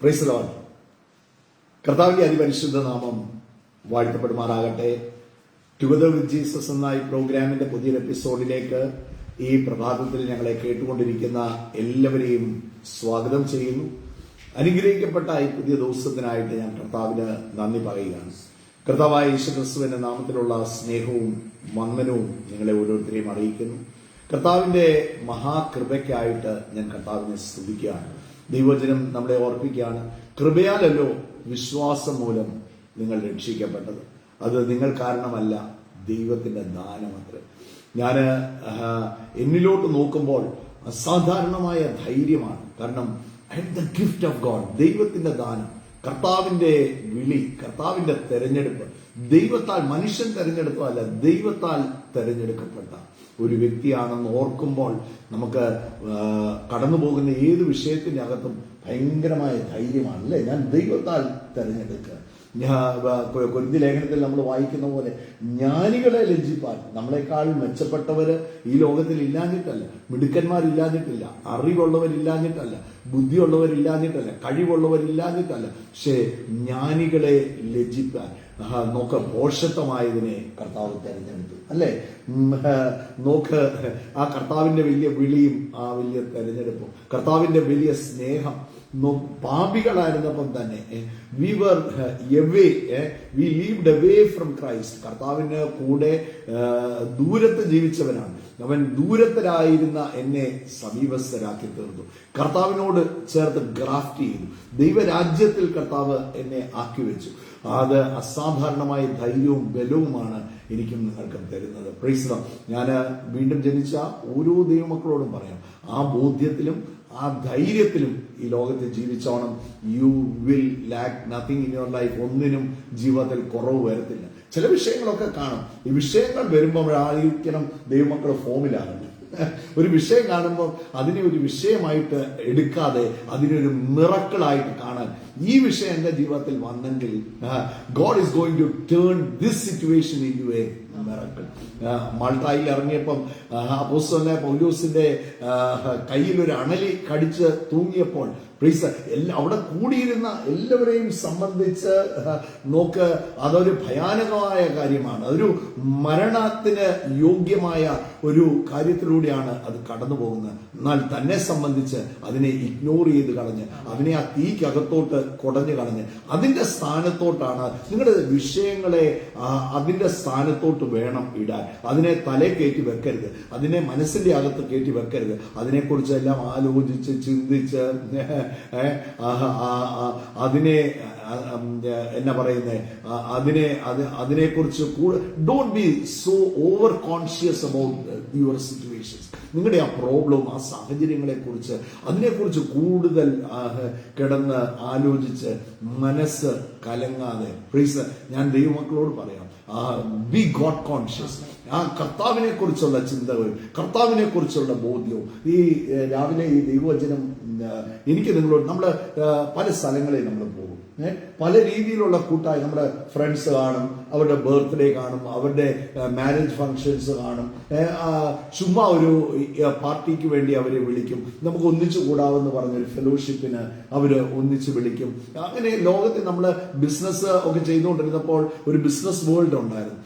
Praise the Lord. കർത്താവിന്റെ അതിപരിശുദ്ധ നാമം വാഴ്ത്തപ്പെടുമാറാകട്ടെ. ടുഗദർ വിത്ത് ജീസസ് എന്ന ഈ പ്രോഗ്രാമിന്റെ പുതിയൊരു എപ്പിസോഡിലേക്ക് ഈ പ്രഭാതത്തിൽ ഞങ്ങളെ കേട്ടുകൊണ്ടിരിക്കുന്ന എല്ലാവരെയും സ്വാഗതം ചെയ്യുന്നു. അനുഗ്രഹിക്കപ്പെട്ട ഈ പുതിയ ദിവസത്തിനായിട്ട് ഞാൻ കർത്താവിന് നന്ദി പറയുകയാണ്. കർത്താവായ യേശുക്രിസ്തുവിന്റെ നാമത്തിലുള്ള സ്നേഹവും വന്ദനവും നിങ്ങളെ ഓരോരുത്തരെയും അറിയിക്കുന്നു. കർത്താവിന്റെ മഹാകൃപയ്ക്കായിട്ട് ഞാൻ കർത്താവിനെ സ്തുതിക്കുകയാണ്. ദൈവവചനം നമ്മളെ ഓർപ്പിക്കുകയാണ്, കൃപയാലല്ലോ വിശ്വാസം മൂലം നിങ്ങൾ രക്ഷിക്കപ്പെട്ടത്, അത് നിങ്ങൾ കാരണമല്ല, ദൈവത്തിന്റെ ദാനമത്രേ. ഞാൻ എന്നിലോട്ട് നോക്കുമ്പോൾ അസാധാരണമായ ധൈര്യമാണ്. കാരണം I M the gift of God, ദൈവത്തിന്റെ ദാനം, കർത്താവിന്റെ വിളി, കർത്താവിന്റെ തെരഞ്ഞെടുപ്പ്, ദൈവത്താൽ, മനുഷ്യൻ തെരഞ്ഞെടുത്തതല്ല, ദൈവത്താൽ തെരഞ്ഞെടുക്കപ്പെട്ട ഒരു വ്യക്തിയാണെന്ന് ഓർക്കുമ്പോൾ നമുക്ക് കടന്നു പോകുന്ന ഏത് വിഷയത്തിന്റെ അകത്തും ഭയങ്കരമായ ധൈര്യമാണ്, അല്ലേ? ഞാൻ ദൈവത്താൽ തെരഞ്ഞെടുക്കുക. കൊരിന്ത്യർ ലേഖനത്തിൽ നമ്മൾ വായിക്കുന്ന പോലെ ജ്ഞാനികളെ ലജ്ജിപ്പാൻ നമ്മളെക്കാൾ മെച്ചപ്പെട്ടവര് ഈ ലോകത്തിൽ ഇല്ലാഞ്ഞിട്ടല്ല, മിടുക്കന്മാരില്ലാഞ്ഞിട്ടില്ല, അറിവുള്ളവരില്ലാഞ്ഞിട്ടല്ല, ബുദ്ധിയുള്ളവരില്ലാഞ്ഞിട്ടല്ല, കഴിവുള്ളവരില്ലാഞ്ഞിട്ടല്ല, പക്ഷേ ജ്ഞാനികളെ ലജ്ജിപ്പാൻ നോക്ക് ഭോഷത്വമായതിനെ കർത്താവ് തെരഞ്ഞെടുത്തു, അല്ലേ? നോക്ക് ആ കർത്താവിന്റെ വലിയ വിളിയും ആ വലിയ തെരഞ്ഞെടുപ്പും, കർത്താവിന്റെ വലിയ സ്നേഹം. പാപികളായിരുന്നപ്പം തന്നെ we were away, we lived away from Christ. കർത്താവിന് കൂടെ ദൂരത്ത് ജീവിച്ചവനാണ് അവൻ. ദൂരത്തിലായിരുന്ന എന്നെ സമീപസ്ഥരാക്കി തീർന്നു, കർത്താവിനോട് ചേർത്ത് ഗ്രാഫ്റ്റ് ചെയ്തു, ദൈവരാജ്യത്തിൽ കർത്താവ് എന്നെ ആക്കി വെച്ചു. അത് അസാധാരണമായ ധൈര്യവും ബലവുമാണ് എനിക്കും നിങ്ങൾക്കും തരുന്നത്. Praise the Lord. ഞാൻ വീണ്ടും ജനിച്ച ഓരോ ദൈവമക്കളോടും പറയാം, ആ ബോധ്യത്തിലും ആ ധൈര്യത്തിലും ഈ ലോകത്ത് ജീവിച്ചോണം. You will lack nothing in your life. ഒന്നിനും ജീവിതത്തിൽ കുറവ് വരത്തില്ല. ചില വിഷയങ്ങളൊക്കെ കാണും. ഈ വിഷയങ്ങൾ വരുമ്പോഴായിരിക്കണം ദൈവമക്കൾ ഫോമിലാണ്. ഒരു വിഷയം കാണുമ്പോൾ അതിനെ ഒരു വിഷയമായിട്ട് എടുക്കാതെ അതിനൊരു മിറക്കിളായിട്ട് കാണാൻ, ഈ വിഷയം എന്റെ ജീവിതത്തിൽ വന്നെങ്കിൽ God is going to turn this situation into a miracle. മാൾട്ടായിൽ ഇറങ്ങിയപ്പം അപ്പോസ്തലനായ പൗലോസിന്റെ കയ്യിൽ ഒരു അണലി കടിച്ച് തൂങ്ങിയപ്പോൾ അവിടെ കൂടിയിരുന്ന എല്ലാവരെയും സംബന്ധിച്ച് നോക്ക്, അതൊരു ഭയാനകമായ കാര്യമാണ്. അതൊരു മരണത്തിന് യോഗ്യമായ ഒരു കാര്യത്തിലൂടെയാണ് അത് കടന്നു പോകുന്നത്. എന്നാൽ തന്നെ സംബന്ധിച്ച് അതിനെ ഇഗ്നോർ ചെയ്ത് കളഞ്ഞ്, അതിനെ ആ തീക്കകത്തോട്ട് കുടഞ്ഞു കളഞ്ഞ് അതിന്റെ സ്ഥാനത്തോട്ടാണ് നിങ്ങളുടെ വിഷയങ്ങളെ അതിന്റെ സ്ഥാനത്തോട്ട് വേണം ഇടാൻ. അതിനെ തലേ കയറ്റി വെക്കരുത്, അതിനെ മനസ്സിന്റെ അകത്ത് കയറ്റി വെക്കരുത്. അതിനെക്കുറിച്ചെല്ലാം ആലോചിച്ച് ചിന്തിച്ച് അതിനെ എന്നാ പറയുന്നേ, അതിനെക്കുറിച്ച് don't be so over conscious about your situations. നിങ്ങളുടെ ആ പ്രോബ്ലം, ആ സാഹചര്യങ്ങളെ കുറിച്ച്, അതിനെക്കുറിച്ച് കൂടുതൽ കിടന്ന് ആലോചിച്ച് മനസ്സ് കലങ്ങാതെ, പ്ലീസ് ഞാൻ ദൈവമക്കളോട് പറയാം, ബി ഗോഡ് കോൺഷ്യസ്. ആ കർത്താവിനെ കുറിച്ചുള്ള ചിന്തകൾ, കർത്താവിനെ കുറിച്ചുള്ള ബോധ്യവും. ഈ രാവിലെ ഈ ദൈവവചനം എനിക്ക് നിങ്ങളോട്, നമ്മള് പല സ്ഥലങ്ങളിൽ നമ്മൾ പോകും, പല രീതിയിലുള്ള കൂട്ടായി നമ്മുടെ ഫ്രണ്ട്സ് കാണും, അവരുടെ ബർത്ത്ഡേ കാണും, അവരുടെ മാരേജ് ഫംഗ്ഷൻസ് കാണും, ചുമ്മാ ഒരു പാർട്ടിക്ക് വേണ്ടി അവരെ വിളിക്കും, നമുക്ക് ഒന്നിച്ചു കൂടാവെന്ന് പറഞ്ഞൊരു ഫെലോഷിപ്പിന് അവര് ഒന്നിച്ച് വിളിക്കും. അങ്ങനെ ലോകത്തിൽ നമ്മൾ ബിസിനസ് ഒക്കെ ചെയ്തുകൊണ്ടിരുന്നപ്പോൾ ഒരു ബിസിനസ് വേൾഡ് ഉണ്ടായിരുന്നു.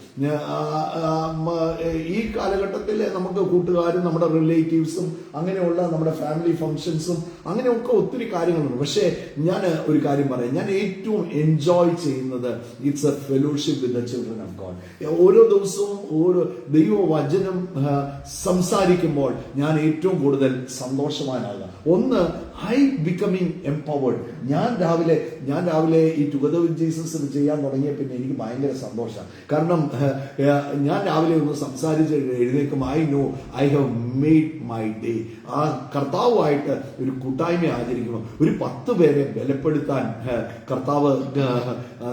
ഈ കാലഘട്ടത്തിൽ നമുക്ക് കൂട്ടുകാരും നമ്മുടെ റിലേറ്റീവ്സും അങ്ങനെയുള്ള നമ്മുടെ ഫാമിലി ഫംഗ്ഷൻസും അങ്ങനെയൊക്കെ ഒത്തിരി കാര്യങ്ങളുണ്ട്. പക്ഷേ ഞാൻ ഒരു കാര്യം പറയാം, ഞാൻ ഏറ്റവും എൻജോയ് ചെയ്യുന്നത് it's A fellowship with the children of God. ഓരോ ദിവസവും ഓരോ ദൈവവചനം സംസാരിക്കുമ്പോൾ ഞാൻ ഏറ്റവും കൂടുതൽ സന്തോഷവാനാകുക. ഒന്ന്, ഐ ബിക്കമിങ് എംപവേർഡ്. ഞാൻ രാവിലെ ഈ ടുഗദർ വിത്ത് ജീസസ് ചെയ്യാൻ തുടങ്ങിയ പിന്നെ എനിക്ക് ഭയങ്കര സന്തോഷമാണ്. കാരണം ഞാൻ രാവിലെ ഒന്ന് സംസാരിച്ച് എഴുന്നേക്കും, I know I have made my day. ആ കർത്താവുമായിട്ട് ഒരു കൂട്ടായ്മ ആചരിക്കുമ്പോൾ ഒരു 10 പേരെ ബലപ്പെടുത്താൻ കർത്താവ്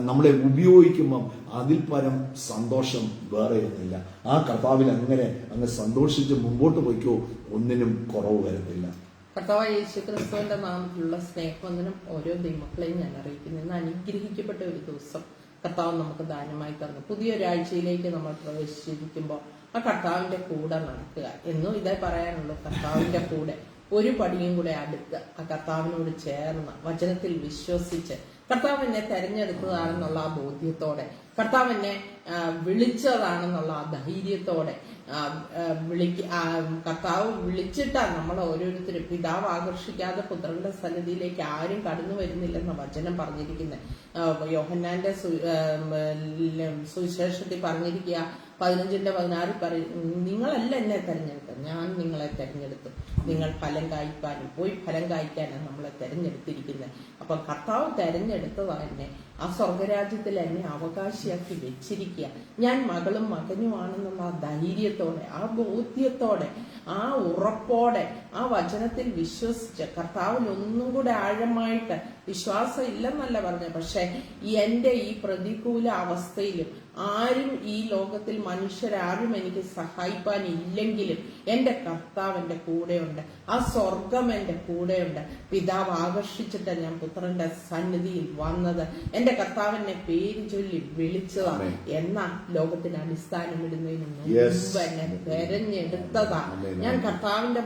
നമ്മളെ ഉപയോഗിക്കുമ്പം അതിൽ പരം സന്തോഷം വേറെ ഒന്നുമില്ല. ആ കർത്താവിൽ അങ്ങ് സന്തോഷിച്ച് മുമ്പോട്ട് പോയിക്കോ, ഒന്നിനും കുറവ് വരുന്നില്ല. കർത്താവായ യേശുക്രിസ്തുവിന്റെ നാമത്തിലുള്ള സ്നേഹവന്ദനം ഓരോ ദൈവമക്കളെയും ഞാൻ അറിയിക്കുന്നു. ഇന്ന് അനുഗ്രഹിക്കപ്പെട്ട ഒരു ദിവസം കർത്താവ് നമുക്ക് ദാനമായി തന്നു. പുതിയൊരാഴ്ചയിലേക്ക് നമ്മൾ പ്രവേശിച്ചിരിക്കുമ്പോൾ ആ കർത്താവിന്റെ കൂടെ നടക്കുക എന്നും ഇതേ പറയാനുള്ളൂ. കർത്താവിന്റെ കൂടെ ഒരു പടിയും കൂടെ അടുത്ത് ആ കർത്താവിനോട് ചേർന്ന് വചനത്തിൽ വിശ്വസിച്ച് കർത്താവ് എന്നെ തെരഞ്ഞെടുത്തതാണെന്നുള്ള ആ ബോധ്യത്തോടെ, കർത്താവ് എന്നെ വിളിച്ചതാണെന്നുള്ള ആ ധൈര്യത്തോടെ കർത്താവ് വിളിച്ചിട്ടാണ് നമ്മൾ ഓരോരുത്തരും. പിതാവ് ആകർഷിക്കാതെ പുത്രന്റെ സന്നിധിയിലേക്ക് ആരും കടന്നു വരുന്നില്ലെന്ന വചനം പറഞ്ഞിരിക്കുന്നത്. യോഹന്നാന്റെ സുവിശേഷത്തിൽ പറഞ്ഞിരിക്കുക 15:16 പറയും, നിങ്ങളല്ല എന്നെ തെരഞ്ഞെടുത്തത്, ഞാൻ നിങ്ങളെ തെരഞ്ഞെടുത്തു, നിങ്ങൾ ഫലം കായ്ക്കാനും പോയി ഫലം കായ്ക്കാനാണ് നമ്മളെ തെരഞ്ഞെടുത്തിരിക്കുന്നത്. അപ്പൊ കർത്താവ് തെരഞ്ഞെടുത്തതാ എന്നെ ആ സ്വർഗരാജ്യത്തിൽ എന്നെ അവകാശിയാക്കി വെച്ചിരിക്കുക. ഞാൻ മകളും മകനുമാണെന്നുള്ള ആ ധൈര്യത്തോടെ, ആ ബോധ്യത്തോടെ, ആ ഉറപ്പോടെ, ആ വചനത്തിൽ വിശ്വസിച്ച് കർത്താവിൽ ഒന്നും കൂടെ ആഴമായിട്ട് വിശ്വാസം ഇല്ലെന്നല്ല പറഞ്ഞത്. പക്ഷെ എന്റെ ഈ പ്രതികൂല അവസ്ഥയിലും ആരും ഈ ലോകത്തിൽ മനുഷ്യരാരും എനിക്ക് സഹായിപ്പാനില്ലെങ്കിലും എന്റെ കർത്താവ് എന്റെ കൂടെയുണ്ട്, ആ സ്വർഗം എന്റെ കൂടെയുണ്ട്. പിതാവ് ആകർഷിച്ചിട്ട് ഞാൻ പുത്രന്റെ സന്നിധിയിൽ വന്നത്, എന്റെ കർത്താവിനെ പേര് ചൊല്ലി വിളിച്ചതാണ് എന്ന ലോകത്തിന് അടിസ്ഥാനമിടുന്നതിന് മുമ്പ് എന്നെ തെരഞ്ഞെടുത്തതാ. ഞാൻ കർത്താവിന്റെ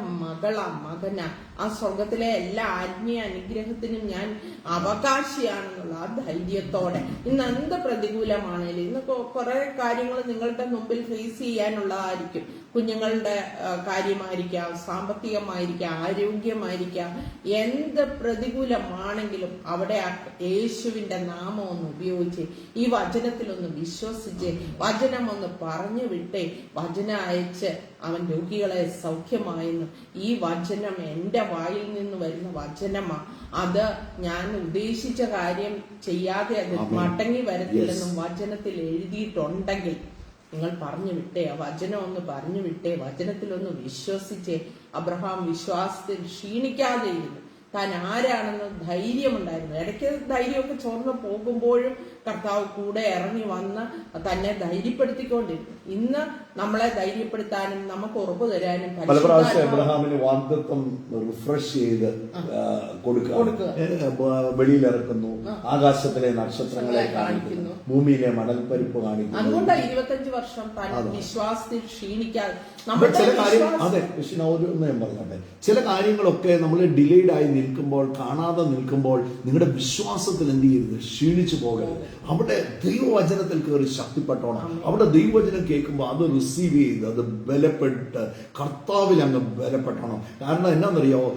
മകനാ. ആ സ്വർഗത്തിലെ എല്ലാ ആത്മീയ അനുഗ്രഹത്തിനും ഞാൻ അവകാശിയാണെന്നുള്ള ആ ധൈര്യത്തോടെ ഇന്ന് എന്ത് പ്രതികൂലമാണേലും, ഇന്ന് കുറെ കാര്യങ്ങൾ നിങ്ങളുടെ മുമ്പിൽ ഫേസ് ചെയ്യാനുള്ളതായിരിക്കും. കുഞ്ഞുങ്ങളുടെ കാര്യമായിരിക്കാം, സാമ്പത്തികമായിരിക്കാം, ആരോഗ്യമായിരിക്കാം, എന്ത് പ്രതികൂലമാണെങ്കിലും അവിടെ ആ യേശുവിന്റെ നാമം ഒന്ന് ഉപയോഗിച്ച് ഈ വചനത്തിലൊന്ന് വിശ്വസിച്ച് വചനം ഒന്ന് പറഞ്ഞു വിട്ടേ. വചനം അയച്ച് അവൻ രോഗികളെ സൗഖ്യമായെന്നും ഈ വചനം എന്റെ വായിൽ നിന്ന് വരുന്ന വചനമാ, അത് ഞാൻ ഉദ്ദേശിച്ച കാര്യം ചെയ്യാതെ അത് മടങ്ങി വരത്തില്ലെന്നും വചനത്തിൽ എഴുതിയിട്ടുണ്ടെങ്കിൽ നിങ്ങൾ പറഞ്ഞു വിട്ടേ, ആ വചനം ഒന്ന് പറഞ്ഞു വിട്ടേ, വചനത്തിലൊന്ന് വിശ്വസിച്ചേ. അബ്രഹാം വിശ്വാസത്തിൽ ക്ഷീണിക്കാതെ ഇരുന്നു. താൻ ആരാണെന്ന് ധൈര്യമുണ്ടായിരുന്നു. ഇടയ്ക്ക് ധൈര്യമൊക്കെ ചോർന്ന് പോകുമ്പോഴും കർത്താവ് കൂടെ ഇറങ്ങി വന്ന് തന്നെ ധൈര്യപ്പെടുത്തിക്കൊണ്ടിരുന്നു. ഇന്ന് നമ്മളെ ധൈര്യപ്പെടുത്താനും നമുക്ക് ഉറപ്പ് തരാനും പല പ്രാവശ്യം എബ്രഹാമിന് വാഗ്ദത്തം റിഫ്രഷ് ചെയ്ത് കൊടുക്കുക. വെളിയിലിറക്കുന്നു, ആകാശത്തിലെ നക്ഷത്രങ്ങളെ കാണിക്കുന്നു, ഭൂമിയിലെ മണൽപ്പരിപ്പ് കാണിക്കുന്നു. അതുകൊണ്ടാണ് 25 വർഷം താൻ വിശ്വാസത്തിൽ ക്ഷീണിക്കാതെ. ചില കാര്യം അതെ ഒന്ന് ഞാൻ പറഞ്ഞോട്ടെ, ചില കാര്യങ്ങളൊക്കെ നമ്മൾ ഡിലേഡ് ആയി നിൽക്കുമ്പോൾ, കാണാതെ നിൽക്കുമ്പോൾ നിങ്ങളുടെ വിശ്വാസത്തിൽ എന്ത് ചെയ്യരുത്, ക്ഷീണിച്ചു പോകരുത്. അവിടെ ദൈവവചനത്തിൽ കയറി ശക്തിപ്പെട്ടോണം. അവിടെ ദൈവവചനം കേൾക്കുമ്പോൾ അത് റിസീവ് ചെയ്ത് അത് ബലപ്പെട്ട് കർത്താവിൽ അങ്ങ് ബലപ്പെട്ടോണം. കാരണം എന്നാന്നറിയാവോ,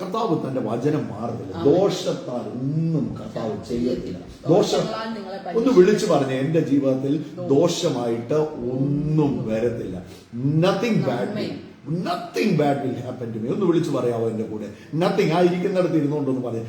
കർത്താവ് തന്റെ വചനം മാറുന്നില്ല. ദോഷത്താൽ ഒന്നും കർത്താവ് ചെയ്യത്തില്ല. ദോഷം ഒന്ന് വിളിച്ചു പറഞ്ഞേ, എന്റെ ജീവിതത്തിൽ ദോഷമായിട്ട് ഒന്നും വരത്തില്ല. Nothing bad will happen to me. ഒന്ന് വിളിച്ചു പറയാവോ എന്റെ കൂടെ? നത്തിങ്. ആയിരിക്കുന്നിടത്ത് ഇരുന്നുകൊണ്ടൊന്ന് പറയാം,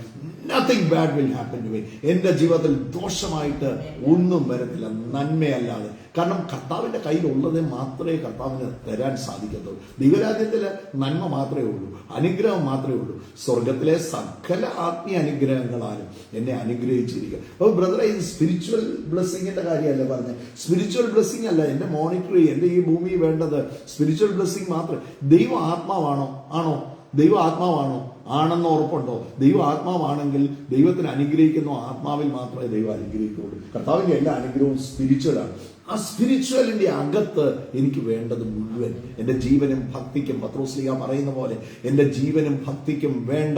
nothing bad will happen to me. എന്റെ ജീവിതത്തിൽ ദോഷമായിട്ട് ഒന്നും വരത്തില്ല, നന്മയല്ലാതെ. കാരണം കർത്താവിന്റെ കയ്യിലുള്ളതേ മാത്രമേ കർത്താവിന് തരാൻ സാധിക്കത്തുള്ളൂ. ദൈവരാജ്യത്തില് നന്മ മാത്രമേ ഉള്ളൂ, അനുഗ്രഹം മാത്രമേ ഉള്ളൂ. സ്വർഗത്തിലെ സകല ആത്മീയ അനുഗ്രഹങ്ങളാലും എന്നെ അനുഗ്രഹിച്ചിരിക്കുക. അപ്പൊ ബ്രദറെ, ഇത് സ്പിരിച്വൽ ബ്ലെസ്സിങ്ങിന്റെ കാര്യമല്ല പറഞ്ഞത്. സ്പിരിച്വൽ ബ്ലെസ്സിങ് അല്ല എന്റെ മോണിറ്ററി, എന്റെ ഈ ഭൂമി വേണ്ടത് സ്പിരിച്വൽ ബ്ലെസ്സിങ് മാത്രം. ദൈവ ആത്മാവാണോ? ആണോ? ദൈവ ആത്മാവാണോ? ആണെന്ന് ഉറപ്പുണ്ടോ? ദൈവ ആത്മാവാണെങ്കിൽ ദൈവത്തിന് അനുഗ്രഹിക്കുന്ന ആത്മാവിൽ മാത്രമേ ദൈവം അനുഗ്രഹിക്കുള്ളൂ. കർത്താവിന്റെ എല്ലാ അനുഗ്രഹവും സ്പിരിച്വലാണ്. ആ സ്പിരിച്വലിന്റെ അകത്ത് എനിക്ക് വേണ്ടത് മുഴുവൻ എന്റെ ജീവനും ഭക്തിക്കും, പത്രോസ്ലീഹ പറയുന്ന പോലെ എന്റെ ജീവനും ഭക്തിക്കും വേണ്ട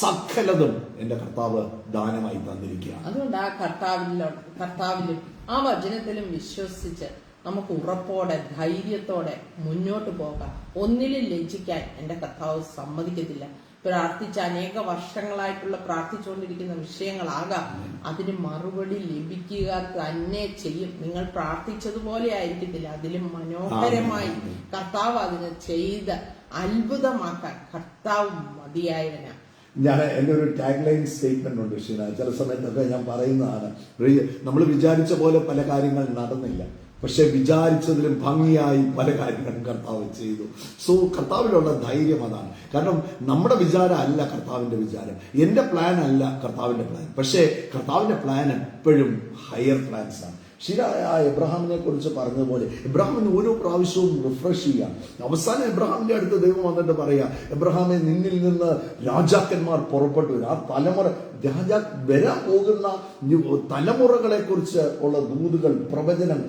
സകലതും എന്റെ കർത്താവ് ദാനമായി തന്നിരിക്കുകയാണ്. അതുകൊണ്ട് ആ കർത്താവിലും ആ വചനത്തിലും വിശ്വസിച്ച് നമുക്ക് ഉറപ്പോടെ ധൈര്യത്തോടെ മുന്നോട്ട് പോകാം. ഒന്നിലും ലജ്ജിക്കാൻ എന്റെ കർത്താവ് സമ്മതിക്കത്തില്ല. പ്രാർത്ഥിച്ച അനേക വർഷങ്ങളായിട്ടുള്ള പ്രാർത്ഥിച്ചുകൊണ്ടിരിക്കുന്ന വിഷയങ്ങളാകാം, അതിന് മറുപടി ലഭിക്കുക തന്നെ ചെയ്യും. നിങ്ങൾ പ്രാർത്ഥിച്ചതുപോലെ ആയിരിക്കത്തില്ല, അതിലും മനോഹരമായി കർത്താവ് അതിനെ ചെയ്ത് അത്ഭുതമാക്കാൻ കർത്താവ് മതിയായവനാണ്. ഞാൻ എൻ്റെ ഒരു ടാഗ് ലൈൻ സ്റ്റേറ്റ്മെന്റ് ഉണ്ട് ഷീന, ചില സമയത്തൊക്കെ ഞാൻ പറയുന്നതാണ്. നമ്മൾ വിചാരിച്ച പോലെ പല കാര്യങ്ങൾ നടന്നില്ല, പക്ഷെ വിചാരിച്ചതിലും ഭംഗിയായി പല കാര്യങ്ങളും കർത്താവ് ചെയ്തു. സോ കർത്താവിലുള്ള ധൈര്യം അതാണ്. കാരണം നമ്മുടെ വിചാരം അല്ല കർത്താവിന്റെ വിചാരം, എന്റെ പ്ലാൻ അല്ല കർത്താവിന്റെ പ്ലാൻ. പക്ഷേ കർത്താവിന്റെ പ്ലാൻ എപ്പോഴും ഹയർ പ്ലാൻസ് ആണ്. എബ്രഹാമിനെ കുറിച്ച് പറഞ്ഞതുപോലെ എബ്രഹാമിന് ഓരോ പ്രാവശ്യവും റിഫ്രഷ് ചെയ്യാം. അവസാനം എബ്രഹാമിന്റെ അടുത്ത് ദൈവം വന്നിട്ട് പറയാ, എബ്രഹാമെ, നിന്നിൽ നിന്ന് രാജാക്കന്മാർ പുറപ്പെട്ടു വരും. ആ തലമുറ വരാൻ പോകുന്ന തലമുറകളെ കുറിച്ച് ഉള്ള ദൂതുകൾ, പ്രവചനം,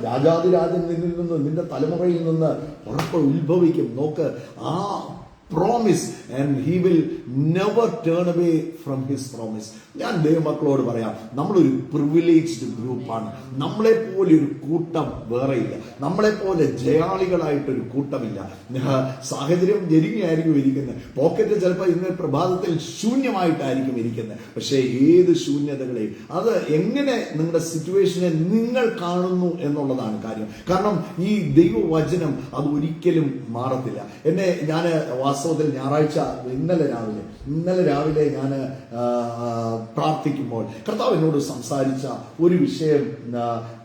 രാജാതിരാജൻ നിന്നിൽ നിന്ന്, നിന്റെ തലമുറയിൽ നിന്ന് ഉറപ്പ് ഉത്ഭവിക്കും. നോക്ക്, ആ promise and he will never turn away from his promise. ഞാൻ ദൈവമക്കളോട് പറയാം, നമ്മളൊരു പ്രിവിലേജ്ഡ് ഗ്രൂപ്പാണ്. നമ്മളെ പോലെ ഒരു കൂട്ടം വേറെയില്ല. നമ്മളെ പോലെ ജയാളികളായിട്ടൊരു കൂട്ടമില്ല. സാഹചര്യം ഞെരുങ്ങിയായിരിക്കും ഇരിക്കുന്നത്. പോക്കറ്റ് ചിലപ്പോൾ ഇന്ന് പ്രഭാതത്തിൽ ശൂന്യമായിട്ടായിരിക്കും ഇരിക്കുന്നത്. പക്ഷേ ഏത് ശൂന്യതകളെയും അത് എങ്ങനെ നിങ്ങളുടെ സിറ്റുവേഷനെ നിങ്ങൾ കാണുന്നു എന്നുള്ളതാണ് കാര്യം. കാരണം ഈ ദൈവവചനം അത് ഒരിക്കലും മാറത്തില്ല. ഞാൻ വാസ്തവത്തിൽ ഞായറാഴ്ച ഇന്നലെ രാവിലെ ഞാൻ പ്രാർത്ഥിക്കുമ്പോൾ കർത്താവ് എന്നോട് സംസാരിച്ച ഒരു വിഷയം,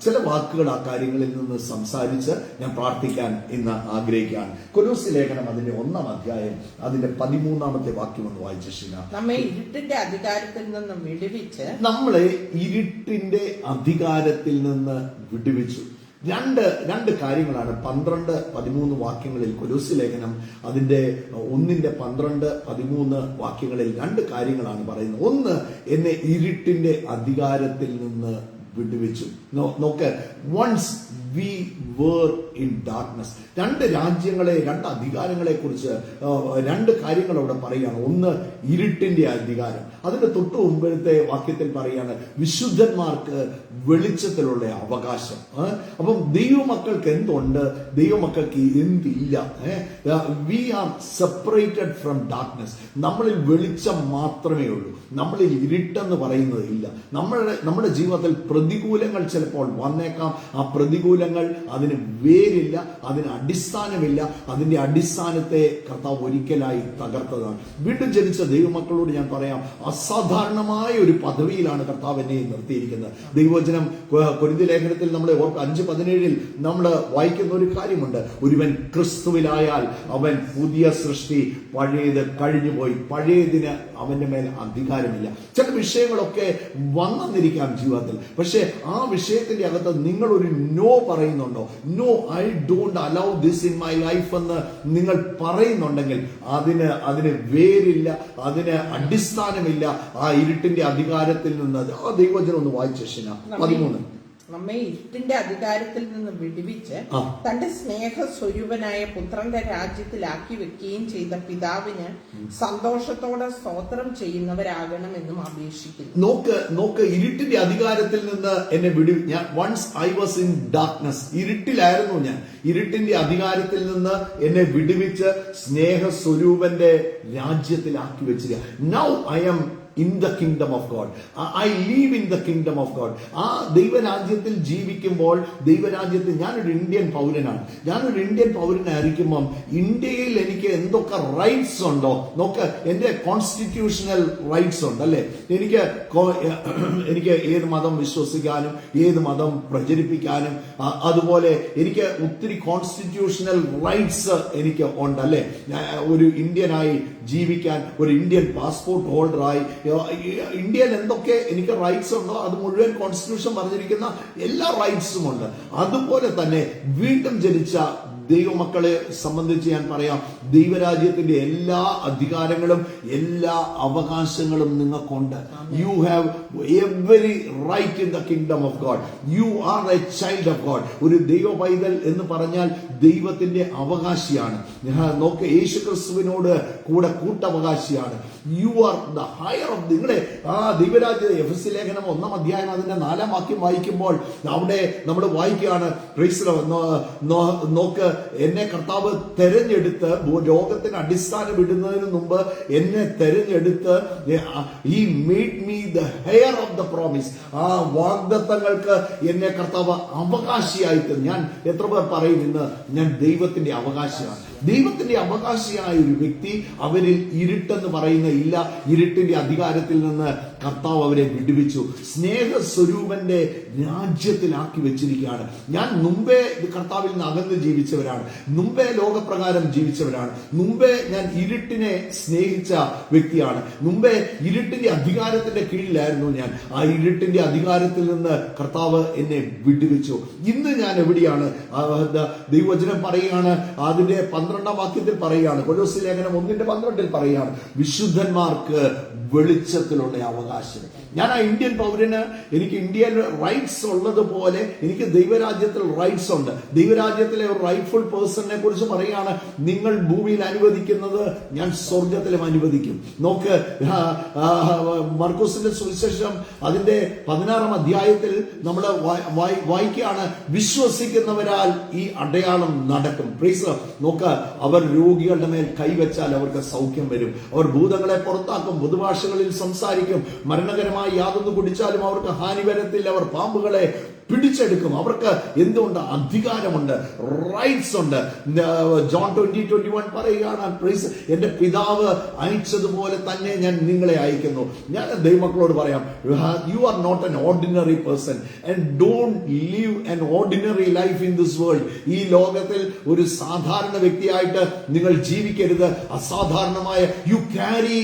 ചില വാക്കുകൾ ആ കാര്യങ്ങളിൽ നിന്ന് സംസാരിച്ച് ഞാൻ പ്രാർത്ഥിക്കാൻ ഇന്ന് ആഗ്രഹിക്കുകയാണ്. കൊലോസ്യ ലേഖനം അതിന്റെ 1-ാം അധ്യായം അതിന്റെ 13-ാമത്തെ വാക്യം ഒന്ന് വായിച്ച ശീല. നമ്മളെ ഇരുട്ടിന്റെ അധികാരത്തിൽ നിന്ന് വിടുവിച്ച് വിടുവിച്ചു. രണ്ട് കാര്യങ്ങളാണ് 12-13 വാക്യങ്ങളിൽ കൊലോസ്യ ലേഖനം അതിന്റെ 1-12-13 വാക്യങ്ങളിൽ 2 കാര്യങ്ങളാണ് പറയുന്നത്. ഒന്ന്, എന്നെ ഇരുട്ടിന്റെ അധികാരത്തിൽ നിന്ന് വിടുവിച്ചു. നോക്ക്, once we were in darkness. 2 രാജ്യങ്ങളെ, 2 അധികാരങ്ങളെ കുറിച്ച് 2 കാര്യങ്ങൾ അവിടെ പറയുകയാണ്. ഒന്ന്, ഇരുട്ടിന്റെ അധികാരം. അതിന്റെ തൊട്ട് മുമ്പത്തെ വാക്യത്തിൽ പറയാണ് വിശുദ്ധന്മാർക്ക് വെളിച്ചത്തിലുള്ള അവകാശം. അപ്പം ദൈവമക്കൾക്ക് എന്തുണ്ട്, ദൈവമക്കൾക്ക് എന്തില്ല? We are separated from darkness. നമ്മളിൽ വെളിച്ചം മാത്രമേ ഉള്ളൂ, നമ്മളിൽ ഇരുട്ടെന്ന് പറയുന്നത് ഇല്ല. നമ്മുടെ ജീവിതത്തിൽ പ്രതികൂലങ്ങൾ ചിലപ്പോൾ വന്നേക്കാം. ആ പ്രതികൂലങ്ങൾ അതിന് വേരില്ല, അതിന് അടിസ്ഥാനമില്ല. അതിന്റെ അടിസ്ഥാനത്തെ കർത്താവ് ഒരിക്കലായി തകർത്തതാണ്. വീണ്ടും ജനിച്ച ദൈവമക്കളോട് ഞാൻ പറയാം, അസാധാരണമായ ഒരു പദവിയിലാണ് കർത്താവ് എന്നെ നിർത്തിയിരിക്കുന്നത്. ദൈവവചനം കൊരിന്ത്യർ ലേഖനത്തിൽ നമ്മൾ 5:17 നമ്മൾ വായിക്കുന്ന ഒരു കാര്യമുണ്ട്. ഒരുവൻ ക്രിസ്തുവിലായാൽ അവൻ പുതിയ സൃഷ്ടി, പഴയത് കഴിഞ്ഞുപോയി, പഴയതിന് അവന്റെ മേൽ അധികാരമില്ല. ചില വിഷയങ്ങളൊക്കെ വന്നിരിക്കാം ജീവിതത്തിൽ, പക്ഷെ ആ വിഷയത്തിന്റെ അകത്ത് നിങ്ങൾ ഒരു നോ പറയുന്നുണ്ടോ? No, I don't allow this in my life എന്ന് നിങ്ങൾ പറയുന്നുണ്ടെങ്കിൽ അതിന് വേരില്ല, അതിന് അടിസ്ഥാനമില്ല. ആ ഇരുട്ടിന്റെ അധികാരത്തിൽ നിന്ന് ആ ദൈവവചനം ഒന്ന് വായിച്ച 13. നമ്മെ ഇരുട്ടിന്റെ അധികാരത്തിൽ നിന്ന് വിടുവിച്ച് തന്റെ സ്നേഹസ്വരൂപനായ പുത്രന്റെ രാജ്യത്തിലാക്കി വെക്കുകയും ചെയ്ത പിതാവിന് സന്തോഷത്തോടെ സ്തോത്രം ചെയ്യുന്നവരാകണമെന്നും അപേക്ഷിക്കുന്നു. നോക്ക്, ഇരുട്ടിന്റെ അധികാരത്തിൽ നിന്ന് എന്നെ ഞാൻ once I was in darkness. ഇരുട്ടിലായിരുന്നു ഞാൻ. ഇരുട്ടിന്റെ അധികാരത്തിൽ നിന്ന് എന്നെ വിടുവിച്ച് സ്നേഹസ്വരൂപന്റെ രാജ്യത്തിലാക്കി വെച്ചിരിക്കുക. Now I am in the kingdom of God. I live in the kingdom of God. ആ ദൈവരാജ്യത്തിൽ ജീവിക്കുമ്പോൾ, ദൈവരാജ്യത്തിൽ ഞാനൊരു ഇന്ത്യൻ പൗരനാണ്. ഞാനൊരു ഇന്ത്യൻ പൗരനായിരിക്കുമ്പം ഇന്ത്യയിൽ എനിക്ക് എന്തൊക്കെ റൈറ്റ്സ് ഉണ്ടോ നോക്ക്. എന്റെ കോൺസ്റ്റിറ്റ്യൂഷണൽ റൈറ്റ്സ് ഉണ്ട് അല്ലെ. എനിക്ക് ഏത് മതം വിശ്വസിക്കാനും ഏത് മതം പ്രചരിപ്പിക്കാനും, അതുപോലെ എനിക്ക് ഒത്തിരി കോൺസ്റ്റിറ്റ്യൂഷണൽ റൈറ്റ്സ് എനിക്ക് ഉണ്ടല്ലേ. ഒരു ഇന്ത്യനായി ജീവിക്കാൻ, ഒരു ഇന്ത്യൻ പാസ്പോർട്ട് ഹോൾഡറായി ഇന്ത്യയിൽ എന്തൊക്കെ എനിക്ക് റൈറ്റ്സ് ഉണ്ടോ അത് മുഴുവൻ കോൺസ്റ്റിറ്റ്യൂഷൻ പറഞ്ഞിരിക്കുന്ന എല്ലാ റൈറ്റ്സും ഉണ്ട്. അതുപോലെ തന്നെ വീണ്ടും ജനിച്ച ദൈവമക്കളെ സംബന്ധിച്ച് ഞാൻ പറയാം, ദൈവരാജ്യത്തിന്റെ എല്ലാ അധികാരങ്ങളും എല്ലാ അവകാശങ്ങളും നിങ്ങൾക്കുണ്ട്. You have every right in the kingdom of God. You are a child of God. ഒരു ദൈവ പൈതൽ എന്ന് പറഞ്ഞാൽ ദൈവത്തിന്റെ അവകാശിയാണ്. നോക്ക്, യേശുക്രിസ്തുവിനോട് കൂടെ കൂട്ടവകാശിയാണ്. You are the heir of. നിങ്ങളെ ആ ദൈവരാജ്യ എഫെസ്യ ലേഖനം 1-ാം അധ്യായം അതിന്റെ 4-ാം വാക്യം വായിക്കുമ്പോൾ അവിടെ നമ്മൾ വായിക്കുകയാണ്, നോക്ക്, എന്നെ കർത്താവ് തെരഞ്ഞെടുത്ത് ലോകത്തിന് അടിസ്ഥാനം ഇടുന്നതിന് മുമ്പ് എന്നെ തെരഞ്ഞെടുത്ത് he made me the heir of the promise. ആ വാഗ്ദത്തങ്ങൾക്ക് എന്നെ കർത്താവ് അവകാശിയായിട്ട്. ഞാൻ എത്ര പേർ പറയും ഇന്ന് ഞാൻ ദൈവത്തിന്റെ അവകാശിയാണ്? ദൈവത്തിന്റെ അവകാശിയായ ഒരു വ്യക്തി, അവരിൽ ഇരുട്ടെന്ന് പറയുന്ന ഇല്ല. ഇരുട്ടിന്റെ അധികാരത്തിൽ നിന്ന് കർത്താവ് അവരെ വിടുവിച്ചു, സ്നേഹസ്വരൂപന്റെ രാജ്യത്തിലാക്കി വെച്ചിരിക്കുകയാണ്. ഞാൻ മുമ്പേ കർത്താവിൽ നിന്ന് അകന്ന് ജീവിച്ചവരാണ്, മുമ്പേ ലോകപ്രകാരം ജീവിച്ചവരാണ്, മുമ്പേ ഞാൻ ഇരുട്ടിനെ സ്നേഹിച്ച വ്യക്തിയാണ്, മുമ്പേ ഇരുട്ടിന്റെ അധികാരത്തിന്റെ കീഴിലായിരുന്നു ഞാൻ. ആ ഇരുട്ടിന്റെ അധികാരത്തിൽ നിന്ന് കർത്താവ് എന്നെ വിടുവിച്ചു. ഇന്ന് ഞാൻ എവിടെയാണ്? ദൈവവചനം പറയുകയാണ്, അതിന്റെ 12-ാം വാക്യത്തിൽ പറയുകയാണ്, കൊലോസ്യ ലേഖനം 1:12 പറയുകയാണ്, വിശുദ്ധന്മാർക്ക് വെളിച്ചത്തിലുള്ള അവകാശം. ഞാൻ ആ ഇന്ത്യൻ പൗരന് എനിക്ക് ഇന്ത്യയിൽ റൈറ്റ്സ് ഉള്ളതുപോലെ എനിക്ക് ദൈവരാജ്യത്തിൽ റൈറ്റ്സ് ഉണ്ട്. ദൈവരാജ്യത്തിലെ ഒരു റൈറ്റ്ഫുൾ പേഴ്സണിനെ കുറിച്ച് പറയുകയാണ്, നിങ്ങൾ ഭൂമിയിൽ അനുവദിക്കുന്നത് ഞാൻ സ്വർഗത്തിലും അനുവദിക്കും. നോക്ക്, മർക്കോസിന്റെ സുവിശേഷം അതിന്റെ 16-ാം അധ്യായത്തിൽ നമ്മൾ വായിക്കുകയാണ്, വിശ്വസിക്കുന്നവരാൽ ഈ അടയാളം നടക്കും. പ്രൈസ്. നോക്ക്, അവർ രോഗികളുടെ മേൽ കൈവച്ചാൽ അവർക്ക് സൗഖ്യം വരും. അവർ ഭൂതങ്ങളെ പുറത്താക്കും, പുതുഭാഷകളിൽ സംസാരിക്കും, മരണകരമായി യാതൊന്ന് കുടിച്ചാലും അവർക്ക് ഹാനി വരത്തില്ല, അവർ പാമ്പുകളെ പിടിച്ചെടുക്കും. അവർക്ക് എന്തുകൊണ്ട്? അധികാരമുണ്ട്, റൈറ്റ്സ് ഉണ്ട്. ജോൺ 20:21 പറയുകയാണ്, പ്രൈസ്, എന്റെ പിതാവ് അയച്ചതുപോലെ തന്നെ ഞാൻ നിങ്ങളെ അയക്കുന്നു. ഞാൻ ദൈവമക്കളോട് പറയാം, you are not an ordinary person and don't live an ordinary life in this world. ഈ ലോകത്തിൽ ഒരു സാധാരണ വ്യക്തിയായിട്ട് നിങ്ങൾ ജീവിക്കരുത്. അസാധാരണമായ, you carry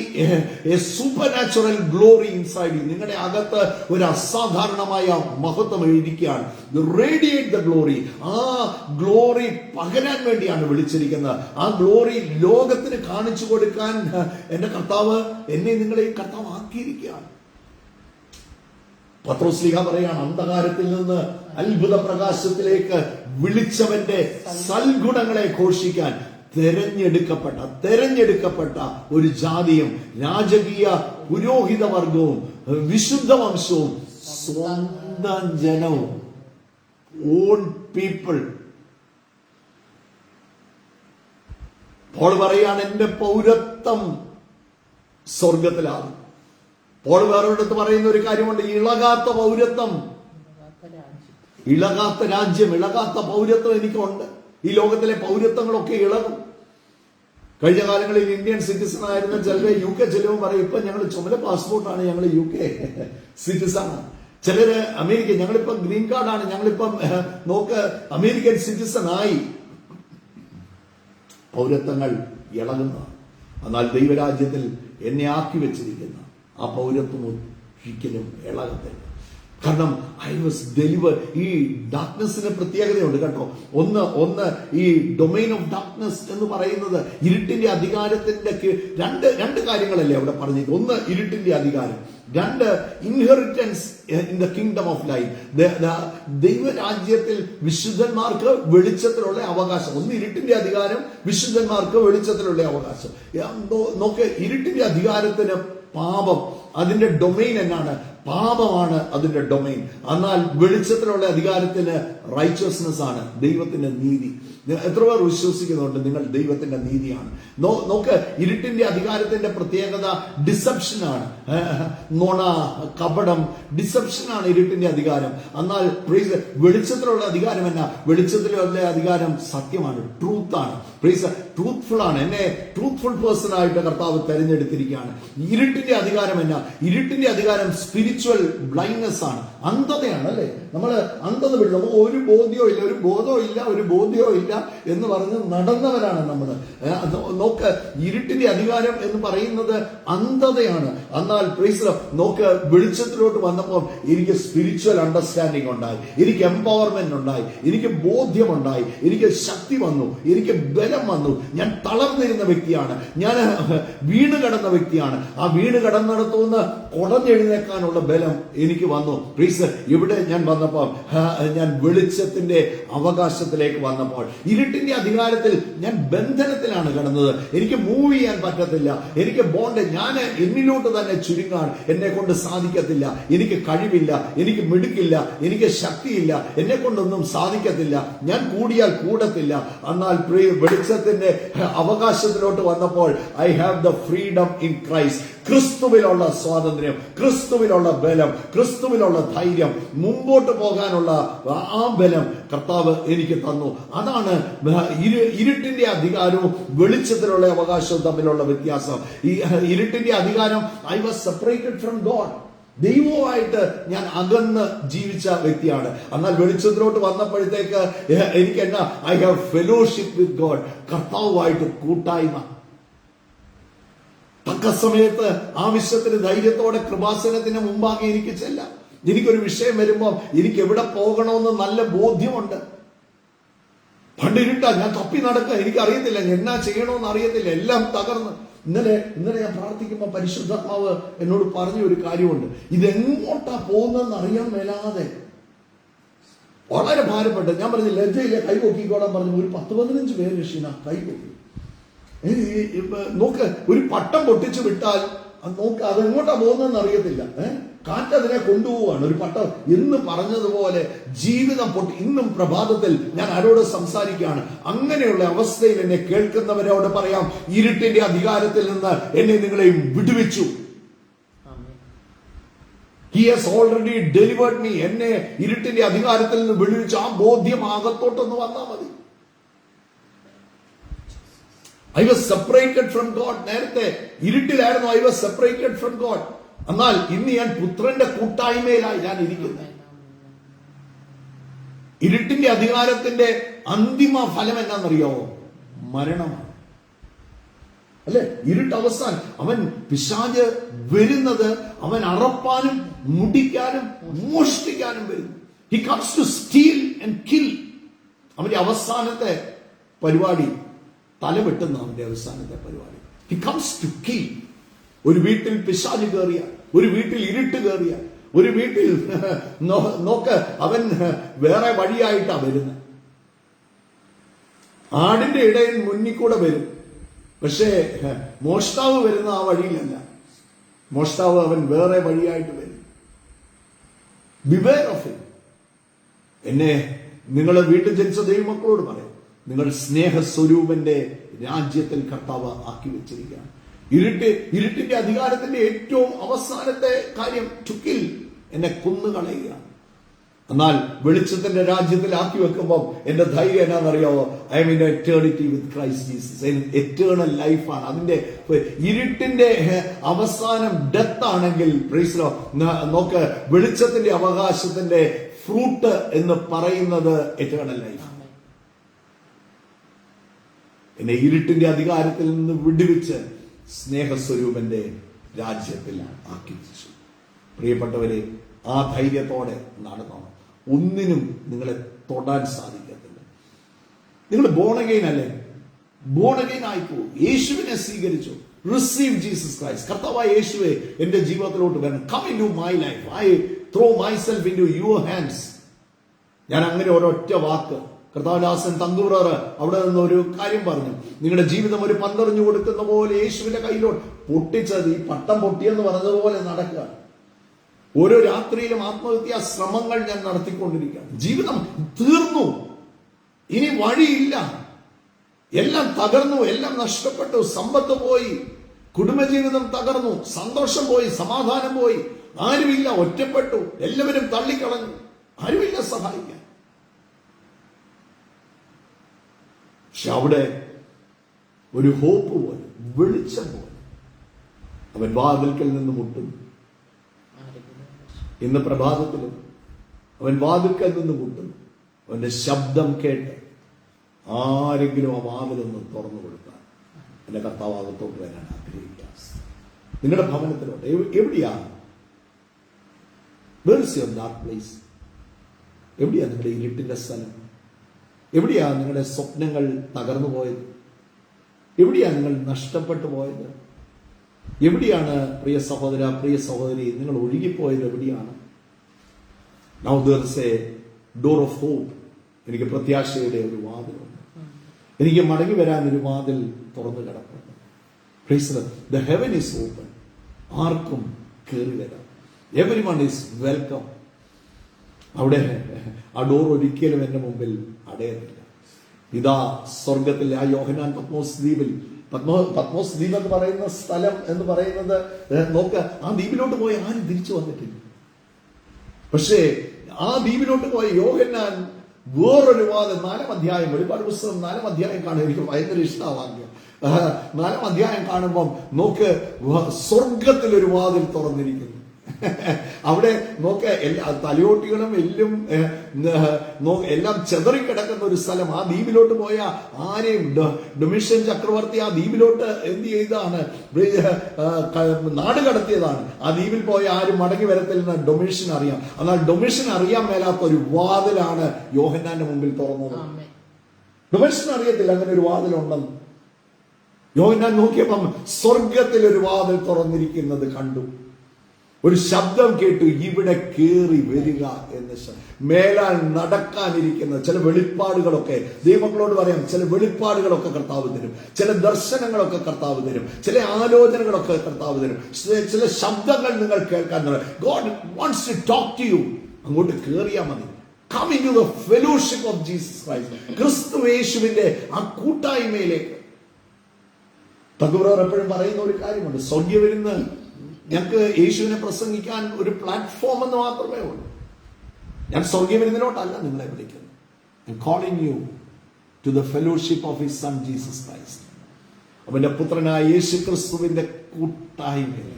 A supernatural glory inside you. നിങ്ങളുടെ അകത്ത് ഒരു അസാധാരണമായ മഹത്വം ഇരിക്കുകയാണ്. Radiate the glory. ആ ഗ്ലോറി പകരാൻ വേണ്ടിയാണ് വിളിച്ചിരിക്കുന്നത്. ആ ഗ്ലോറി ലോകത്തിന് കാണിച്ചു കൊടുക്കാൻ എന്റെ കർത്താവ് എന്നെ നിങ്ങളെ കർത്താവ് ആക്കിയിരിക്കുകയാണ്. പത്രോസ് പറയാണ്, അന്ധകാരത്തിൽ നിന്ന് അത്ഭുത പ്രകാശത്തിലേക്ക് വിളിച്ചവന്റെ സൽഗുണങ്ങളെ ഘോഷിക്കാൻ തെരഞ്ഞെടുക്കപ്പെട്ട ഒരു ജാതിയും രാജകീയ പുരോഹിത വർഗവും വിശുദ്ധ വംശവും സ്വന്തം ജനവും, ഓൺ പീപ്പിൾ. പോൾ പറയാണ്, എന്റെ പൗരത്വം സ്വർഗത്തിലാണ്. പോൾ വേറൊരിടത്ത് പറയുന്ന ഒരു കാര്യമുണ്ട്, ഇളകാത്ത പൗരത്വം, ഇളകാത്ത രാജ്യം, ഇളകാത്ത പൗരത്വം എനിക്കുണ്ട്. ഈ ലോകത്തിലെ പൗരത്വങ്ങളൊക്കെ ഇളകും. കഴിഞ്ഞ കാലങ്ങളിൽ ഇന്ത്യൻ സിറ്റിസൺ ആയിരുന്ന ചിലര് UK ചെല്ലുമ്പോൾ പറയും, ഇപ്പൊ ഞങ്ങൾ ചുമല പാസ്പോർട്ടാണ്, ഞങ്ങൾ UK സിറ്റിസൺ. ചിലര് അമേരിക്ക, ഞങ്ങളിപ്പം ഗ്രീൻ കാർഡാണ്, ഞങ്ങളിപ്പം നോക്ക് അമേരിക്കൻ സിറ്റിസൺ ആയി. പൗരത്വങ്ങൾ ഇളകുന്ന, എന്നാൽ ദൈവരാജ്യത്തിൽ എന്നെ ആക്കി വെച്ചിരിക്കുന്ന ആ പൗരത്വം ഒരിക്കലും ഇളകത്തില്ല. കാരണം ഐ വാസ് ഡെലിവർ. ഈ ഡാർക്ക്നെസ്സിന് പ്രത്യേകതയുണ്ട് കേട്ടോ. ഒന്ന് ഈ ഡൊമൈൻ ഓഫ് ഡാർക്ക്നെസ് എന്ന് പറയുന്നത് ഇരുട്ടിന്റെ അധികാരത്തിന്റെ രണ്ട് കാര്യങ്ങളല്ലേ അവിടെ പറഞ്ഞത്. ഒന്ന് ഇരുട്ടിന്റെ അധികാരം, രണ്ട് inheritance in the kingdom of light. ദൈവരാജ്യത്തിൽ വിശുദ്ധന്മാർക്ക് വെളിച്ചത്തിലുള്ള അവകാശം. ഒന്ന് ഇരുട്ടിന്റെ അധികാരം, വിശുദ്ധന്മാർക്ക് വെളിച്ചത്തിലുള്ള അവകാശം. നോക്ക്, ഇരുട്ടിന്റെ അധികാരത്തിന് പാപം, അതിന്റെ ഡൊമൈൻ എന്നാണ്? പാപമാണ് അതിന്റെ ഡൊമൈൻ. എന്നാൽ വെളിച്ചത്തിലുള്ള അധികാരത്തിന് റൈച്ചസ്നെസ് ആണ്, ദൈവത്തിന്റെ നീതി. എത്ര പേർ വിശ്വസിക്കുന്നുണ്ട് നിങ്ങൾ ദൈവത്തിന്റെ നീതിയാണ്? നോക്ക്, ഇരുട്ടിന്റെ അധികാരത്തിന്റെ പ്രത്യേകത ഡിസെപ്ഷനാണ്. നുണ, കപടം, ഡിസെപ്ഷനാണ് ഇരുട്ടിന്റെ അധികാരം. എന്നാൽ വെളിച്ചത്തിലുള്ള അധികാരം എന്നാ? വെളിച്ചത്തിലുള്ള അധികാരം സത്യമാണ്, ട്രൂത്താണ്. ട്രൂത്ത്ഫുൾ ആണ്. എന്നെ ട്രൂത്ത്ഫുൾ പേഴ്സൺ ആയിട്ട് കർത്താവ് തെരഞ്ഞെടുത്തിരിക്കുകയാണ്. ഇരുട്ടിന്റെ അധികാരം എന്നാ? ഇരുട്ടിന്റെ അധികാരം സ്പിരിച്വൽ ബ്ലൈൻഡ്നെസ് ആണ്, അന്ധതയാണ്. അല്ലെ, നമ്മള് അന്ധത വിടും. നമുക്ക് ഒരു ബോധ്യവും ഇല്ല, ഒരു ബോധവും ഇല്ല, ഒരു ബോധ്യവും ഇല്ല എന്ന് പറഞ്ഞ് നടന്നവരാണ് നമ്മള്. നോക്ക്, ഇരുട്ടിന്റെ അധികാരം എന്ന് പറയുന്നത് അന്ധതയാണ്. എന്നാൽ നോക്ക്, വെളിച്ചത്തിലോട്ട് വന്നപ്പോൾ എനിക്ക് സ്പിരിച്വൽ അണ്ടർസ്റ്റാൻഡിംഗ് ഉണ്ടായി, എനിക്ക് എംപവർമെന്റ് ഉണ്ടായി, എനിക്ക് ബോധ്യമുണ്ടായി, എനിക്ക് ശക്തി വന്നു, എനിക്ക് ബലം വന്നു. ഞാൻ തളർന്നിരുന്ന വ്യക്തിയാണ്, ഞാൻ വീണ് കിടന്ന വ്യക്തിയാണ്. ആ വീണ് കിടന്നിടത്തുനിന്ന് കുടഞ്ഞെഴുന്നേക്കാനുള്ള ബലം എനിക്ക് വന്നു. ഇവിടെ ഞാൻ വന്നപ്പോൾ, ഞാൻ വെളിച്ചത്തിന്റെ അവകാശത്തിലേക്ക് വന്നപ്പോൾ, ഇരുട്ടിന്റെ അധികാരത്തിൽ ഞാൻ ബന്ധനത്തിലാണ് കിടന്നത്. എനിക്ക് മൂവ് ചെയ്യാൻ പറ്റത്തില്ല, എനിക്ക് ബോണ്ട്, ഞാൻ എന്നിലോട്ട് തന്നെ ചുരുങ്ങാൻ എന്നെ കൊണ്ട് സാധിക്കത്തില്ല. എനിക്ക് കഴിവില്ല, എനിക്ക് മിടുക്കില്ല, എനിക്ക് ശക്തിയില്ല, എന്നെ കൊണ്ടൊന്നും സാധിക്കത്തില്ല, ഞാൻ കൂടിയാൽ കൂടത്തില്ല. എന്നാൽ വെളിച്ചത്തിന്റെ അവകാശത്തിലോട്ട് വന്നപ്പോൾ I have the freedom in Christ. ക്രിസ്തുവിലുള്ള സ്വാതന്ത്ര്യം, ക്രിസ്തുവിലുള്ള ബലം, ക്രിസ്തുവിലുള്ള ധൈര്യം, മുമ്പോട്ട് പോകാനുള്ള ആ ബലം കർത്താവ് എനിക്ക് തന്നു. അതാണ് ഇരുട്ടിന്റെ അധികാരവും വെളിച്ചത്തിലുള്ള അവകാശവും തമ്മിലുള്ള വ്യത്യാസം. ഈ ഇരുട്ടിന്റെ അധികാരം, I was separated from God. ദൈവവുമായിട്ട് ഞാൻ അകന്ന് ജീവിച്ച വ്യക്തിയാണ്. എന്നാൽ വെളിച്ചത്തിലോട്ട് വന്നപ്പോഴത്തേക്ക് എനിക്ക് എന്നാ? I have fellowship with God. കർത്താവുമായിട്ട് കൂട്ടായ്മ. തക്ക സമയത്ത് ആവശ്യത്തിന് ധൈര്യത്തോടെ കൃപാസനത്തിന് മുമ്പാകെ എനിക്ക് ചെല്ലാം. എനിക്കൊരു വിഷയം വരുമ്പോൾ എനിക്ക് എവിടെ പോകണമെന്ന് നല്ല ബോധ്യമുണ്ട്. പണ്ടിരുട്ടാ, ഞാൻ തപ്പി നടക്കുക, എനിക്കറിയത്തില്ല എന്നാ ചെയ്യണമെന്ന് അറിയത്തില്ല, എല്ലാം തകർന്ന്. ഇന്നലെ ഞാൻ പ്രാർത്ഥിക്കുമ്പോൾ പരിശുദ്ധാത്മാവ് എന്നോട് പറഞ്ഞ ഒരു കാര്യമുണ്ട്. ഇതെങ്ങോട്ടാ പോകുന്നതെന്ന് അറിയാൻ മേലാതെ വളരെ ഭാരപ്പെട്ട് ഞാൻ പറഞ്ഞു, ലജ്ജയില്ല, കൈ പൊക്കിക്കോളാൻ പറഞ്ഞു. ഒരു 10-15 പേര് രക്ഷീന കൈ പൊക്കി. നോക്ക്, ഒരു പട്ടം പൊട്ടിച്ചു വിട്ടാൽ നോക്ക് അതെങ്ങോട്ടാ പോകുന്നതെന്ന് അറിയത്തില്ല. കാറ്റതിനെ കൊണ്ടുപോവാണ്. ഒരു പട്ടം ഇന്ന് പറഞ്ഞതുപോലെ ജീവിതം പൊട്ടി. ഇന്നും പ്രഭാതത്തിൽ ഞാൻ ആരോട് സംസാരിക്കുകയാണ്, അങ്ങനെയുള്ള അവസ്ഥയിൽ എന്നെ കേൾക്കുന്നവരോട് പറയാം, ഇരുട്ടിന്റെ അധികാരത്തിൽ നിന്ന് എന്നെ നിങ്ങളെയും വിടുവിച്ചു. He has already delivered me. എന്നെ ഇരുട്ടിന്റെ അധികാരത്തിൽ നിന്ന് വിടുവിച്ചു. ആ ബോധ്യം അകത്തോട്ടൊന്ന് വന്നാൽ മതി. I was separated from God. നേരത്തെ ഇരുട്ടിലായിരുന്നു. I was separated from God. എന്നാൽ ഇന്ന് ഞാൻ പുത്രന്റെ കൂട്ടായ്മയിലായി ഞാൻ ഇരിക്കുന്നത്. ഇരുട്ടിന്റെ അധികാരത്തിന്റെ അന്തിമ ഫലം എന്നാണെന്നറിയാമോ? മരണമാണ്. അല്ലെ? ഇരുട്ട് അവസാനം അവൻ പിശാച് വരുന്നത് അവൻ അറപ്പാനും മുടിക്കാനും മോഷ്ടിക്കാനും വരുന്നു. He comes to steal and kill. അവന്റെ അവസാനത്തെ പരിപാടി തല വെട്ടുന്ന അവന്റെ അവസാനത്തെ പരിപാടി. He comes to kill. ഒരു വീട്ടിൽ പിശാച് കയറിയ, ഒരു വീട്ടിൽ ഇരുട്ട് കയറിയ, ഒരു വീട്ടിൽ നോക്ക് അവൻ വേറെ വഴിയായിട്ടാ വരുന്നത്. ആടിന്റെ ഇടയിൽ മുന്നിൽ കൂടെ വരും. പക്ഷേ മോഷ്ടാവ് വരുന്ന ആ വഴിയിലല്ല. മോഷ്ടാവ് അവൻ വേറെ വഴിയായിട്ട് വരും. Beware of him. എന്നെ നിങ്ങളെ വീട്ടിൽ ജനിച്ച ദൈവമക്കളോട് പറയും, നിങ്ങൾ സ്നേഹസ്വരൂപന്റെ രാജ്യത്തിൽ കർത്താവ് ആക്കി വെച്ചിരിക്കുകയാണ്. ഇരുട്ടിന്റെ അധികാരത്തിന്റെ ഏറ്റവും അവസാനത്തെ കാര്യം ടു കിൽ, എന്നെ കൊന്നുകളയുകയാണ്. എന്നാൽ വെളിച്ചത്തിന്റെ രാജ്യത്തിൽ ആക്കി വെക്കുമ്പോൾ എന്റെ ധൈര്യം എന്നാണെന്നറിയാവോ? I mean eternity with Christ Jesus. Eternal ലൈഫാണ്. അതിന്റെ ഇരുട്ടിന്റെ അവസാനം ഡെത്ത് ആണെങ്കിൽ നോക്ക്, വെളിച്ചത്തിന്റെ അവകാശത്തിന്റെ ഫ്രൂട്ട് എന്ന് പറയുന്നത് എറ്റേണൽ ലൈഫ്. എന്നെ ഇരുട്ടിന്റെ അധികാരത്തിൽ നിന്ന് വിടുവിച്ച് സ്നേഹസ്വരൂപന്റെ രാജ്യത്തിൽ ആക്കി വെച്ചു. പ്രിയപ്പെട്ടവരെ, ആ ധൈര്യത്തോടെ നടന്നോണം. ഒന്നിനും നിങ്ങളെ തൊടാൻ സാധിക്കത്തില്ല. നിങ്ങൾ ബോൺ അഗെയിൻ അല്ലേ? ബോൺ അഗെയിൻ ആയിപ്പോ. യേശുവിനെ സ്വീകരിച്ചു. Receive Jesus Christ. കർത്താവായ യേശുവെ എന്റെ ജീവിതത്തിലോട്ട് വരണം. Come in to my life. I throw myself into your hands. ഞാൻ അങ്ങനെ ഒരൊറ്റ വാക്ക്, കർത്താവദാസൻ തന്തൂറർ അവിടെ നിന്ന് ഒരു കാര്യം പറഞ്ഞു, നിങ്ങളുടെ ജീവിതം ഒരു പന്തെറിഞ്ഞു കൊടുക്കുന്ന പോലെ യേശുവിന്റെ കയ്യിലോട്ട് പൊട്ടിച്ചത് ഈ പട്ടം പൊട്ടിയെന്ന് പറഞ്ഞതുപോലെ നടക്കുക. ഓരോ രാത്രിയിലും ആത്മഹത്യാ ശ്രമങ്ങൾ ഞാൻ നടത്തിക്കൊണ്ടിരിക്കുകയാണ്. ജീവിതം തീർന്നു, ഇനി വഴിയില്ല, എല്ലാം തകർന്നു, എല്ലാം നഷ്ടപ്പെട്ടു, സമ്പത്ത് പോയി, കുടുംബജീവിതം തകർന്നു, സന്തോഷം പോയി, സമാധാനം പോയി, ആരുമില്ല, ഒറ്റപ്പെട്ടു, എല്ലാവരും തള്ളിക്കളഞ്ഞു, ആരുമില്ല സഹായിക്കാൻ. പക്ഷെ അവിടെ ഒരു ഹോപ്പ് പോലെ, വെളിച്ചം പോലെ അവൻ വാതിൽക്കൽ നിന്ന് മുട്ടുന്നു. ഇന്ന് പ്രഭാതത്തിലും അവൻ വാതിൽക്കൽ നിന്ന് മുട്ടുന്നു. അവന്റെ ശബ്ദം കേട്ട് ആരെങ്കിലും ആ വാതിലൊന്ന് തുറന്നു കൊടുത്താൽ എന്റെ കർത്താവാകത്തോട്ട് വരാൻ ആഗ്രഹിക്കാം. നിങ്ങളുടെ ഭവനത്തിലോട്ട് എവിടെയാണ്? Where is your dark place? എവിടെയാണ് നിങ്ങളുടെ ഇരുട്ടിന്റെ സ്ഥലം? എവിടെയാണ് നിങ്ങളുടെ സ്വപ്നങ്ങൾ തകർന്നു പോയത്? എവിടെയാണ് നിങ്ങൾ നഷ്ടപ്പെട്ടു പോയത്? എവിടെയാണ് പ്രിയ സഹോദര, പ്രിയ സഹോദരി, നിങ്ങൾ ഒഴുകിപ്പോയത് എവിടെയാണ്? Now there is a door of hope. എനിക്ക് പ്രത്യാശയുടെ ഒരു വാതിലുണ്ട്. എനിക്ക് മടങ്ങി വരാൻ ഒരു വാതിൽ തുറന്നു കിടക്കുന്നു. Praise the Lord. The heaven is open. ആർക്കും കയറി വരാം. Everyone is welcome. അവിടെ ആ ഡോർ ഒരിക്കലും എന്റെ മുമ്പിൽ അടയത്തില്ല. ഇതാ സ്വർഗത്തിൽ ആ യോഹന്നാൻ പത്മോസ് ദ്വീപിൽ, പത്മോസ് ദ്വീപ് എന്ന് പറയുന്ന സ്ഥലം എന്ന് പറയുന്നത് നോക്ക്, ആ ദ്വീപിലോട്ട് പോയി ആരും തിരിച്ചു വന്നിട്ടില്ല. പക്ഷേ ആ ദ്വീപിലോട്ട് പോയ യോഹന്നാൻ വേറൊരു വാദം, 4-ാം അധ്യായം, വെളിപ്പാട് പുസ്തകം 4-ാം അധ്യായം കാണും. എനിക്ക് ഭയങ്കര ഇഷ്ടമാണ് 4-ാം അധ്യായം കാണുമ്പം നോക്ക്, സ്വർഗത്തിലൊരു വാതിൽ തുറന്നിരിക്കുന്നു. അവിടെ നോക്ക്, തലയോട്ടികളും എല്ലും എല്ലാം ചെതറിക്കിടക്കുന്ന ഒരു സ്ഥലം. ആ ദ്വീപിലോട്ട് പോയ ആരെയും ഡൊമിഷ്യൻ ചക്രവർത്തി ആ ദ്വീപിലോട്ട് എന്ത് ചെയ്താണ്? നാട് കടത്തിയതാണ്. ആ ദ്വീപിൽ പോയ ആരും മടങ്ങി വരത്തില്ലെന്ന് ഡൊമിഷ്യൻ അറിയാം. എന്നാൽ ഡൊമിഷ്യൻ അറിയാൻ മേലാത്ത ഒരു വാതിലാണ് യോഹന്നാന്റെ മുമ്പിൽ തുറന്നത്. ഡൊമിഷ്യൻ അറിയത്തില്ല അങ്ങനെ ഒരു വാതിലുണ്ടെന്ന്. യോഹന്നാൻ നോക്കിയപ്പം സ്വർഗത്തിൽ ഒരു വാതിൽ തുറന്നിരിക്കുന്നത് കണ്ടു. ഒരു ശബ്ദം കേട്ടു, ഇവിടെ കേറി വരിക എന്ന്. മേലാൽ നടക്കാനിരിക്കുന്ന ചില വെളിപ്പാടുകളൊക്കെ ദൈവമക്കളോട് പറയാം. ചില വെളിപ്പാടുകളൊക്കെ കർത്താവ് തരും, ചില ദർശനങ്ങളൊക്കെ കർത്താവ് തരും, ചില ആലോചനകളൊക്കെ കർത്താവ് തരും, ചില ശബ്ദങ്ങൾ നിങ്ങൾ കേൾക്കാൻ തുടങ്ങും. God wants to talk to you. അങ്ങോട്ട് കേറിയാൽ മതി. Come into the fellowship of Jesus Christ. ക്രിസ്തു യേശുവിന്റെ ആ കൂട്ടായ്മയിലേക്ക്. തകവറർ എപ്പോഴും പറയുന്ന ഒരു കാര്യമുണ്ട്, സ്വർഗ്ഗവിരുന്ന് ഞങ്ങൾക്ക് യേശുവിനെ പ്രസംഗിക്കാൻ ഒരു പ്ലാറ്റ്ഫോം എന്ന് മാത്രമേ ഉള്ളൂ. ഞാൻ സ്വർഗ്ഗവിരുന്നിലോട്ടല്ല നിങ്ങളെ വിളിക്കുന്നത്. I am calling you to the fellowship of his son Jesus Christ. അവന്റെ പുത്രനായ യേശു ക്രിസ്തുവിന്റെ കൂട്ടായ്മയിൽ.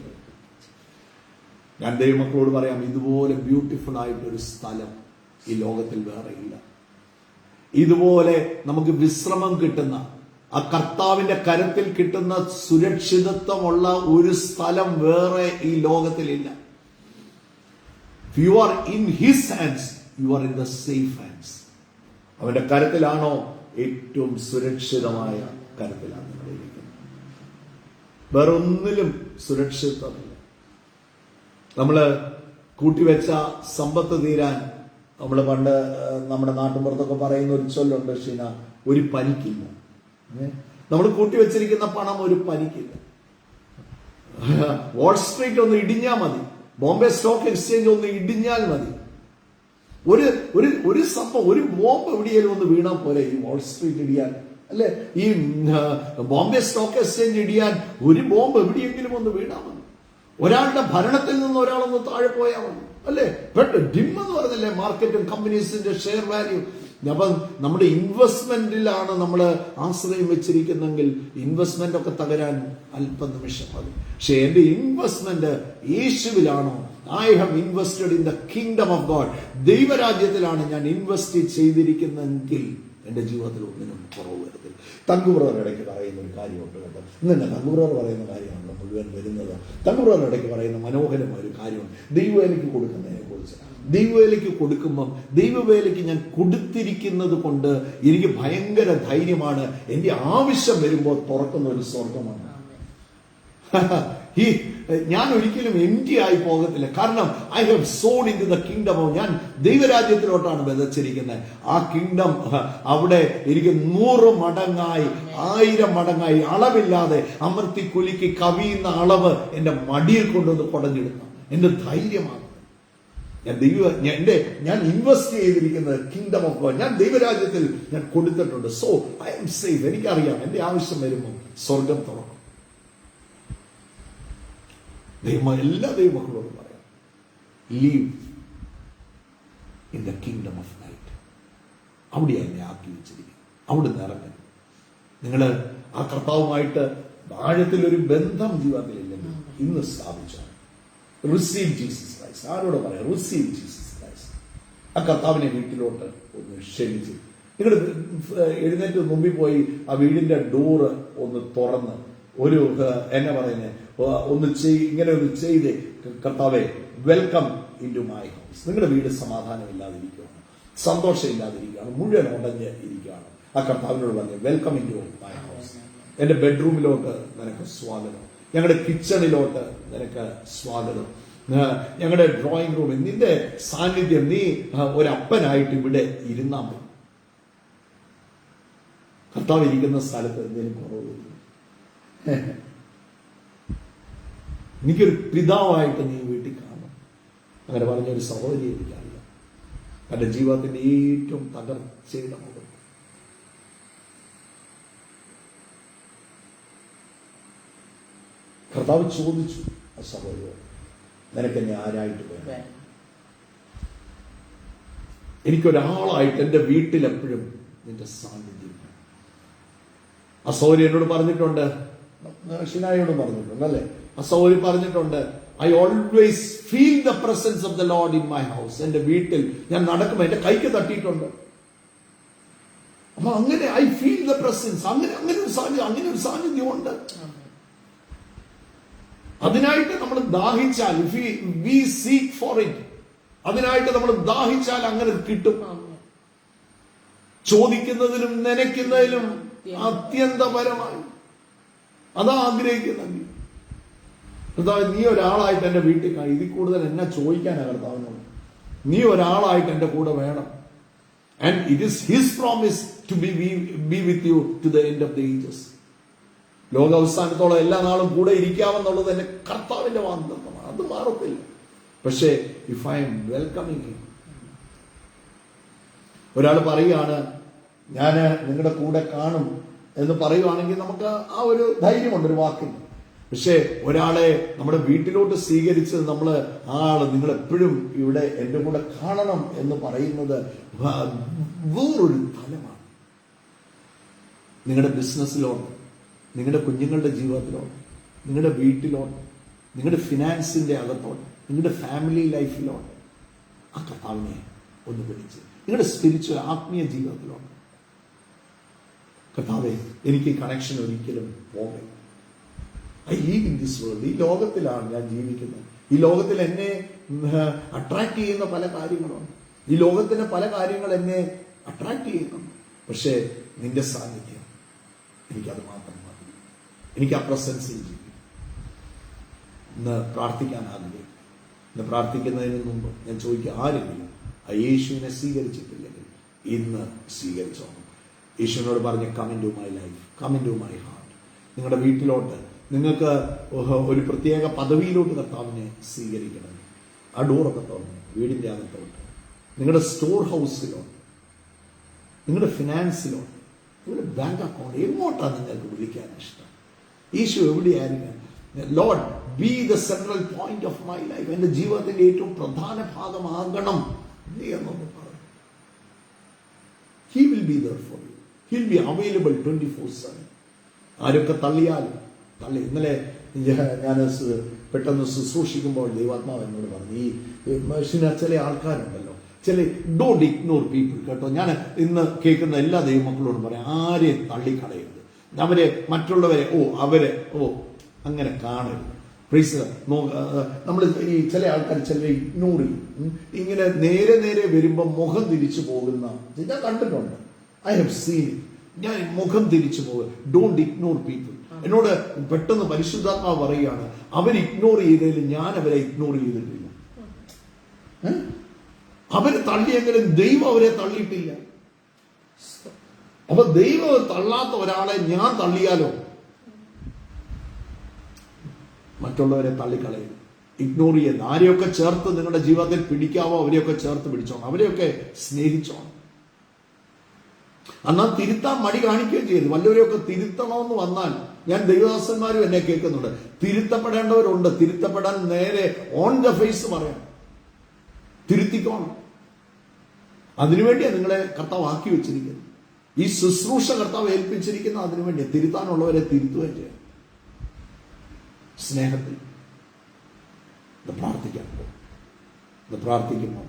ഞാൻ ദൈവമക്കളോട് പറയാം, ഇതുപോലെ ബ്യൂട്ടിഫുൾ ആയിട്ടൊരു സ്ഥലം ഈ ലോകത്തിൽ വേറെ ഇല്ല. ഇതുപോലെ നമുക്ക് വിശ്രമം കിട്ടുന്ന, ആ കർത്താവിന്റെ കരത്തിൽ കിട്ടുന്ന സുരക്ഷിതത്വമുള്ള ഒരു സ്ഥലം വേറെ ഈ ലോകത്തിലില്ല. If you are in his hands, you are in the safe hands. അവന്റെ കരത്തിലാണോ ഏറ്റവും സുരക്ഷിതമായ കരത്തിലാണ് നിങ്ങൾ ഇരിക്കുന്നത്. വേറെ ഒന്നിലും സുരക്ഷിതത്വമില്ല. നമ്മള് കൂട്ടിവെച്ച സമ്പത്ത് തീരാൻ നമ്മൾ പണ്ട് നമ്മുടെ നാട്ടുമ്പുറത്തൊക്കെ പറയുന്ന ഒരു ചൊല്ലുണ്ട്, ഷീന, ഒരു പനിക്കില്ല. നമ്മൾ കൂട്ടിവെച്ചിരിക്കുന്ന പണം ഒരു പനിക്കില്ല. വാൾ സ്ട്രീറ്റ് ഒന്ന് ഇടിഞ്ഞാൽ മതി, ബോംബെ സ്റ്റോക്ക് എക്സ്ചേഞ്ച് ഒന്ന് ഇടിഞ്ഞാൽ മതി, ഒരു സംഭവം, ഒരു ബോംബ് എവിടെയെങ്കിലും ഒന്ന് വീണാൽ പോലെ ഈ വാൾ സ്ട്രീറ്റ് ഇടിയാൻ, അല്ലെ ഈ ബോംബെ സ്റ്റോക്ക് എക്സ്ചേഞ്ച് ഇടിയാൻ ഒരു ബോംബ് എവിടെയെങ്കിലും ഒന്ന് വീണാൽ മതി. ഒരാളുടെ ഭരണത്തിൽ നിന്ന് ഒരാളൊന്ന് താഴെ പോയാൽ മതി, അല്ലെ? ഡിം എന്ന് പറഞ്ഞല്ലേ മാർക്കറ്റും കമ്പനീസിന്റെ ഷെയർ വാല്യൂ. അപ്പൊ നമ്മുടെ ഇൻവെസ്റ്റ്മെന്റിലാണ് നമ്മൾ ആശ്രയം വെച്ചിരിക്കുന്നെങ്കിൽ ഇൻവെസ്റ്റ്മെന്റ് ഒക്കെ തകരാൻ അല്പനിമിഷം മതി. പക്ഷെ എന്റെ ഇൻവെസ്റ്റ്മെന്റ് യേശുവിലാണോ? I have invested in the kingdom of God. ദൈവരാജ്യത്തിലാണ് ഞാൻ ഇൻവെസ്റ്റ് ചെയ്തിരിക്കുന്നെങ്കിൽ എന്റെ ജീവിതത്തിൽ ഒന്നിനും കുറവ് വരുന്നില്ല. തങ്കുബ്രദർ ഇടയ്ക്ക് പറയുന്ന ഒരു കാര്യമുണ്ട് കേട്ടോ. ഇന്നെ തങ്കുബ്രദർ പറയുന്ന കാര്യമാണല്ലോ മുഴുവൻ വരുന്നത്. തങ്കുബ്രദർ ഇടയ്ക്ക് പറയുന്ന മനോഹരമായ ഒരു കാര്യമുണ്ട്, ദൈവവേലയ്ക്ക് കൊടുക്കുന്നതിനെ കുറിച്ച്. ദൈവവേലയ്ക്ക് കൊടുക്കുമ്പം ദൈവവേലയ്ക്ക് ഞാൻ കൊടുത്തിരിക്കുന്നത് കൊണ്ട് എനിക്ക് ഭയങ്കര ധൈര്യമാണ്. എന്റെ ആവശ്യം വരുമ്പോൾ തുറക്കുന്ന ഒരു സ്വർഗമാണ്. ഞാൻ ഒരിക്കലും എംപ്റ്റി ആയി പോകത്തില്ല. കാരണം I have sown in to the kingdom. ഞാൻ ദൈവരാജ്യത്തിലോട്ടാണ് വിതച്ചിരിക്കുന്നത്. ആ കിങ്ഡം അവിടെ എനിക്ക് 100 മടങ്ങായി 1000 മടങ്ങായി അളവില്ലാതെ അമർത്തി കുലുക്കി കവിയുന്ന അളവ് എന്റെ മടിയിൽ കൊണ്ടുവന്ന് കുടഞ്ഞിടുന്നു. എന്റെ ധൈര്യമാണ്. ഞാൻ ഇൻവെസ്റ്റ് ചെയ്തിരിക്കുന്നത് കിങ്ഡം ഓഫ് ഗോഡ്. ഞാൻ ദൈവരാജ്യത്തിൽ ഞാൻ കൊടുത്തിട്ടുണ്ട്. So I M safe. എനിക്കറിയാം എന്റെ ആവശ്യം വരുമ്പോൾ സ്വർഗം തുറക്കും. എല്ലാ ദൈവമക്കളോടും പറയാം, leave in the kingdom of light. അവിടെയാണ് എന്നെ ആക്കി വെച്ചിരിക്കുന്നത്. അവിടെ നിന്ന് ഇറങ്ങും. നിങ്ങൾ ആ കർത്താവുമായിട്ട് ആഴത്തിലൊരു ബന്ധം ജീവിതത്തിലില്ലെങ്കിൽ ഇന്ന് സ്ഥാപിച്ചാണ്. Receive Jesus Christ. ആരോട് പറയാം? Receive Jesus Christ. ആ കർത്താവിനെ വീട്ടിലോട്ട് ഒന്ന് ക്ഷണിച്ച് നിങ്ങൾ എഴുന്നേറ്റ് മുമ്പിൽ പോയി ആ വീടിന്റെ ഡോറ് ഒന്ന് തുറന്ന് ഒരു എന്നാ പറയുന്നത് ഇങ്ങനെ ഒന്ന് ചെയ്ത്, കർത്താവെ welcome in to my house. നിങ്ങളുടെ വീട് സമാധാനമില്ലാതിരിക്കുകയാണ്, സന്തോഷമില്ലാതിരിക്കുകയാണ്, മുഴുവൻ ഉടഞ്ഞ് ഇരിക്കുകയാണ്. ആ കർത്താവിനോട് പറഞ്ഞു, welcome in to my house. എന്റെ ബെഡ്റൂമിലോട്ട് നിനക്ക് സ്വാഗതം, ഞങ്ങളുടെ കിച്ചണിലോട്ട് നിനക്ക് സ്വാഗതം, ഞങ്ങളുടെ ഡ്രോയിങ് റൂമിൽ നിന്റെ സാന്നിധ്യം, നീ ഒരപ്പനായിട്ട് ഇവിടെ ഇരുന്നാൽ മതി. കർത്താവ് ഇരിക്കുന്ന സ്ഥലത്ത് എന്തെങ്കിലും കുറവില്ല. എനിക്കൊരു പിതാവായിട്ട് നീ വീട്ടിൽ കാണും. അങ്ങനെ പറഞ്ഞൊരു സഹോദരി എനിക്കറിയാം. തന്റെ ജീവിതത്തിന്റെ ഏറ്റവും തകർച്ചയുടെ മുഖം കർത്താവ് ചോദിച്ചു ആ സഹോദരിയോട്, നിനക്കെന്നെ ആരായിട്ട് വേണം? എനിക്കൊരാളായിട്ട് എന്റെ വീട്ടിലെപ്പോഴും നിന്റെ സാന്നിധ്യം. ആ സഹോദരി എന്നോട് പറഞ്ഞിട്ടുണ്ട്, ഷിനായോടും പറഞ്ഞിട്ടുണ്ട് അല്ലെ? ആ സഹോദരി പറഞ്ഞിട്ടുണ്ട്, I always feel the presence of the Lord in my house. എന്റെ വീട്ടിൽ ഞാൻ നടക്കുമ്പോൾ എന്റെ കൈക്ക് തട്ടിയിട്ടുണ്ട്. അപ്പൊ അങ്ങനെ ഐ ഫീൽ ദ പ്രസൻസ്. അങ്ങനെ ഒരു സാന്നിധ്യമുണ്ട്. അതിനായിട്ട് നമ്മൾ ദാഹിച്ചാൽ, വി സീക്ക് ഫോർ ഇറ്റ്, അതിനായിട്ട് നമ്മൾ ദാഹിച്ചാൽ അങ്ങനെ കിട്ടും. ചോദിക്കുന്നതിലും നനയ്ക്കുന്നതിലും അത്യന്തപരമായി അതാ ആഗ്രഹിക്കുന്നെങ്കിൽ കർത്താവ്, നീ ഒരാളായിട്ട് എൻ്റെ വീട്ടിൽ ഇതിൽ കൂടുതൽ എന്നെ ചോദിക്കാനാണ് കർത്താവിനോട്. നീ ഒരാളായിട്ട് എൻ്റെ കൂടെ വേണം. And it is his promise to be with you to the end of the ages. ലോകാവസാനത്തോളം എല്ലാ നാളും കൂടെ ഇരിക്കാമെന്നുള്ളത് എന്റെ കർത്താവിന്റെ വാഗ്ദത്തമാണ്. അത് മാറത്തില്ല. പക്ഷേ if I M welcoming him, ഒരാൾ പറയുകയാണ് ഞാൻ നിങ്ങളുടെ കൂടെ കാണും എന്ന് പറയുവാണെങ്കിൽ നമുക്ക് ആ ഒരു ധൈര്യമുണ്ട് ഒരു വാക്കിന്. പക്ഷെ ഒരാളെ നമ്മുടെ വീട്ടിലോട്ട് സ്വീകരിച്ചത് നമ്മള് നിങ്ങൾ എപ്പോഴും ഇവിടെ എന്റെ കൂടെ കാണണം എന്ന് പറയുന്നത് വേറൊരു തലമാണ്. നിങ്ങളുടെ ബിസിനസ്സിലോട്ട്, നിങ്ങളുടെ കുഞ്ഞുങ്ങളുടെ ജീവിതത്തിലോട്ട്, നിങ്ങളുടെ വീട്ടിലോട്ട്, നിങ്ങളുടെ ഫിനാൻസിന്റെ അകത്തോട്ട്, നിങ്ങളുടെ ഫാമിലി ലൈഫിലോട്ട് ആ കർത്താവിനെ ഒന്ന് പിടിച്ച് നിങ്ങളുടെ സ്പിരിച്വൽ ആത്മീയ ജീവിതത്തിലോട്ട്, കർത്താവെ എനിക്ക് ഈ കണക്ഷൻ ഒരിക്കലും പോകരുത്. I leave in this world. ഈ ലോകത്തിലാണ് ഞാൻ ജീവിക്കുന്നത്. ഈ ലോകത്തിൽ എന്നെ അട്രാക്ട് ചെയ്യുന്ന പല കാര്യങ്ങളുണ്ട്. ഈ ലോകത്തിന്റെ പല കാര്യങ്ങൾ എന്നെ അട്രാക്ട് ചെയ്യുന്നുണ്ട്. പക്ഷേ നിന്റെ സാന്നിധ്യം എനിക്കത് മാത്രം മതി. എനിക്ക് ആ പ്രസൻസിൽ ജീവിക്കും. ഇന്ന് പ്രാർത്ഥിക്കാൻ ആഗ്രഹിക്കും. ഇന്ന് പ്രാർത്ഥിക്കുന്നതിന് മുമ്പ് ഞാൻ ചോദിക്കുക, ആരെങ്കിലും ആ യേശുവിനെ സ്വീകരിച്ചിട്ടില്ലെങ്കിൽ ഇന്ന് സ്വീകരിച്ചോണം. യേശുവിനോട് പറഞ്ഞ് come in to my life, come in to my heart. നിങ്ങളുടെ വീട്ടിലോട്ട്, നിങ്ങൾക്ക് ഒരു പ്രത്യേക പദവിയിലോട്ട് കർത്താവിനെ സ്വീകരിക്കണം. ആ ഡോറൊക്കെ തുറന്ന് വീടിന്റെ അകത്തോട്ട്, നിങ്ങളുടെ സ്റ്റോർ ഹൗസിലോട്ട്, നിങ്ങളുടെ ഫിനാൻസിലോട്ട്, നിങ്ങളുടെ ബാങ്ക് അക്കൗണ്ട്, എങ്ങോട്ടാണ് നിങ്ങൾക്ക് വിളിക്കാൻ ഇഷ്ടം? യേശു എവിടെയായിരിക്കും? Lord be the central point of my life. എന്റെ ജീവിതത്തിന്റെ ഏറ്റവും പ്രധാന ഭാഗമാകണം നീ എന്നൊന്ന് പറഞ്ഞു. He will be there for you. He will be available 24/7. ആരൊക്കെ തള്ളിയാലും തള്ളി. ഇന്നലെ ഞാൻ പെട്ടെന്ന് ശുശ്രൂഷിക്കുമ്പോൾ ദൈവാത്മാവ് എന്നോട് പറഞ്ഞു, ഈ ചില ആൾക്കാരുണ്ടല്ലോ, ഡോണ്ട് ഇഗ്നോർ പീപ്പിൾ. കേട്ടോ, ഞാൻ ഇന്ന് കേൾക്കുന്ന എല്ലാ ദൈവമക്കളോടും പറയാം, ആരെയും തള്ളിക്കളയരുത്. അവരെ, മറ്റുള്ളവരെ അങ്ങനെ കാണരുത്. നമ്മൾ ഈ ചില ആൾക്കാർ ചിലരെ ഇഗ്നോർ ചെയ്യും. ഇങ്ങനെ നേരെ നേരെ വരുമ്പോൾ മുഖം തിരിച്ചു പോകുന്ന ഞാൻ കണ്ടിട്ടുണ്ട്. I have seen. ഞാൻ മുഖം തിരിച്ചു പോകുക. Don't ignore people. എന്നോട് പെട്ടെന്ന് പരിശുദ്ധാത്മാവ് പറയുകയാണ്, അവർ ഇഗ്നോർ ചെയ്തതിൽ ഞാൻ അവരെ ഇഗ്നോർ ചെയ്തിട്ടില്ല. അവര് തള്ളിയെങ്കിലും ദൈവം അവരെ തള്ളിയിട്ടില്ല. അപ്പൊ ദൈവം തള്ളാത്ത ഒരാളെ ഞാൻ തള്ളിയാലോ? മറ്റുള്ളവരെ തള്ളിക്കളയും, ഇഗ്നോർ ചെയ്യുന്ന ആരെയൊക്കെ ചേർത്ത് നിങ്ങളുടെ ജീവിതത്തിൽ പിടിക്കാവോ അവരെയൊക്കെ ചേർത്ത് പിടിച്ചോണം, അവരെയൊക്കെ സ്നേഹിച്ചോണം. എന്നാൽ തിരുത്താൻ മടി കാണിക്കുകയും ചെയ്തു. വല്ലവരെയൊക്കെ തിരുത്തണമെന്ന് വന്നാൽ, ഞാൻ ദൈവദാസന്മാരും എന്നെ കേൾക്കുന്നുണ്ട്, തിരുത്തപ്പെടേണ്ടവരുണ്ട്. തിരുത്തപ്പെടാൻ നേരെ ഓൺ ദ ഫേസ് പറയാം, തിരുത്തിക്കോണം. അതിനുവേണ്ടിയാണ് നിങ്ങളെ കർത്താവ് ആക്കി വെച്ചിരിക്കുന്നത്. ഈ ശുശ്രൂഷ കർത്താവ് ഏൽപ്പിച്ചിരിക്കുന്ന അതിനുവേണ്ടി തിരുത്താനുള്ളവരെ തിരുത്തുകയും ചെയ്യാം. സ്നേഹത്തിൽ ഇത് പ്രാർത്ഥിക്കാൻ പോകും. ഇത് പ്രാർത്ഥിക്കുമ്പോൾ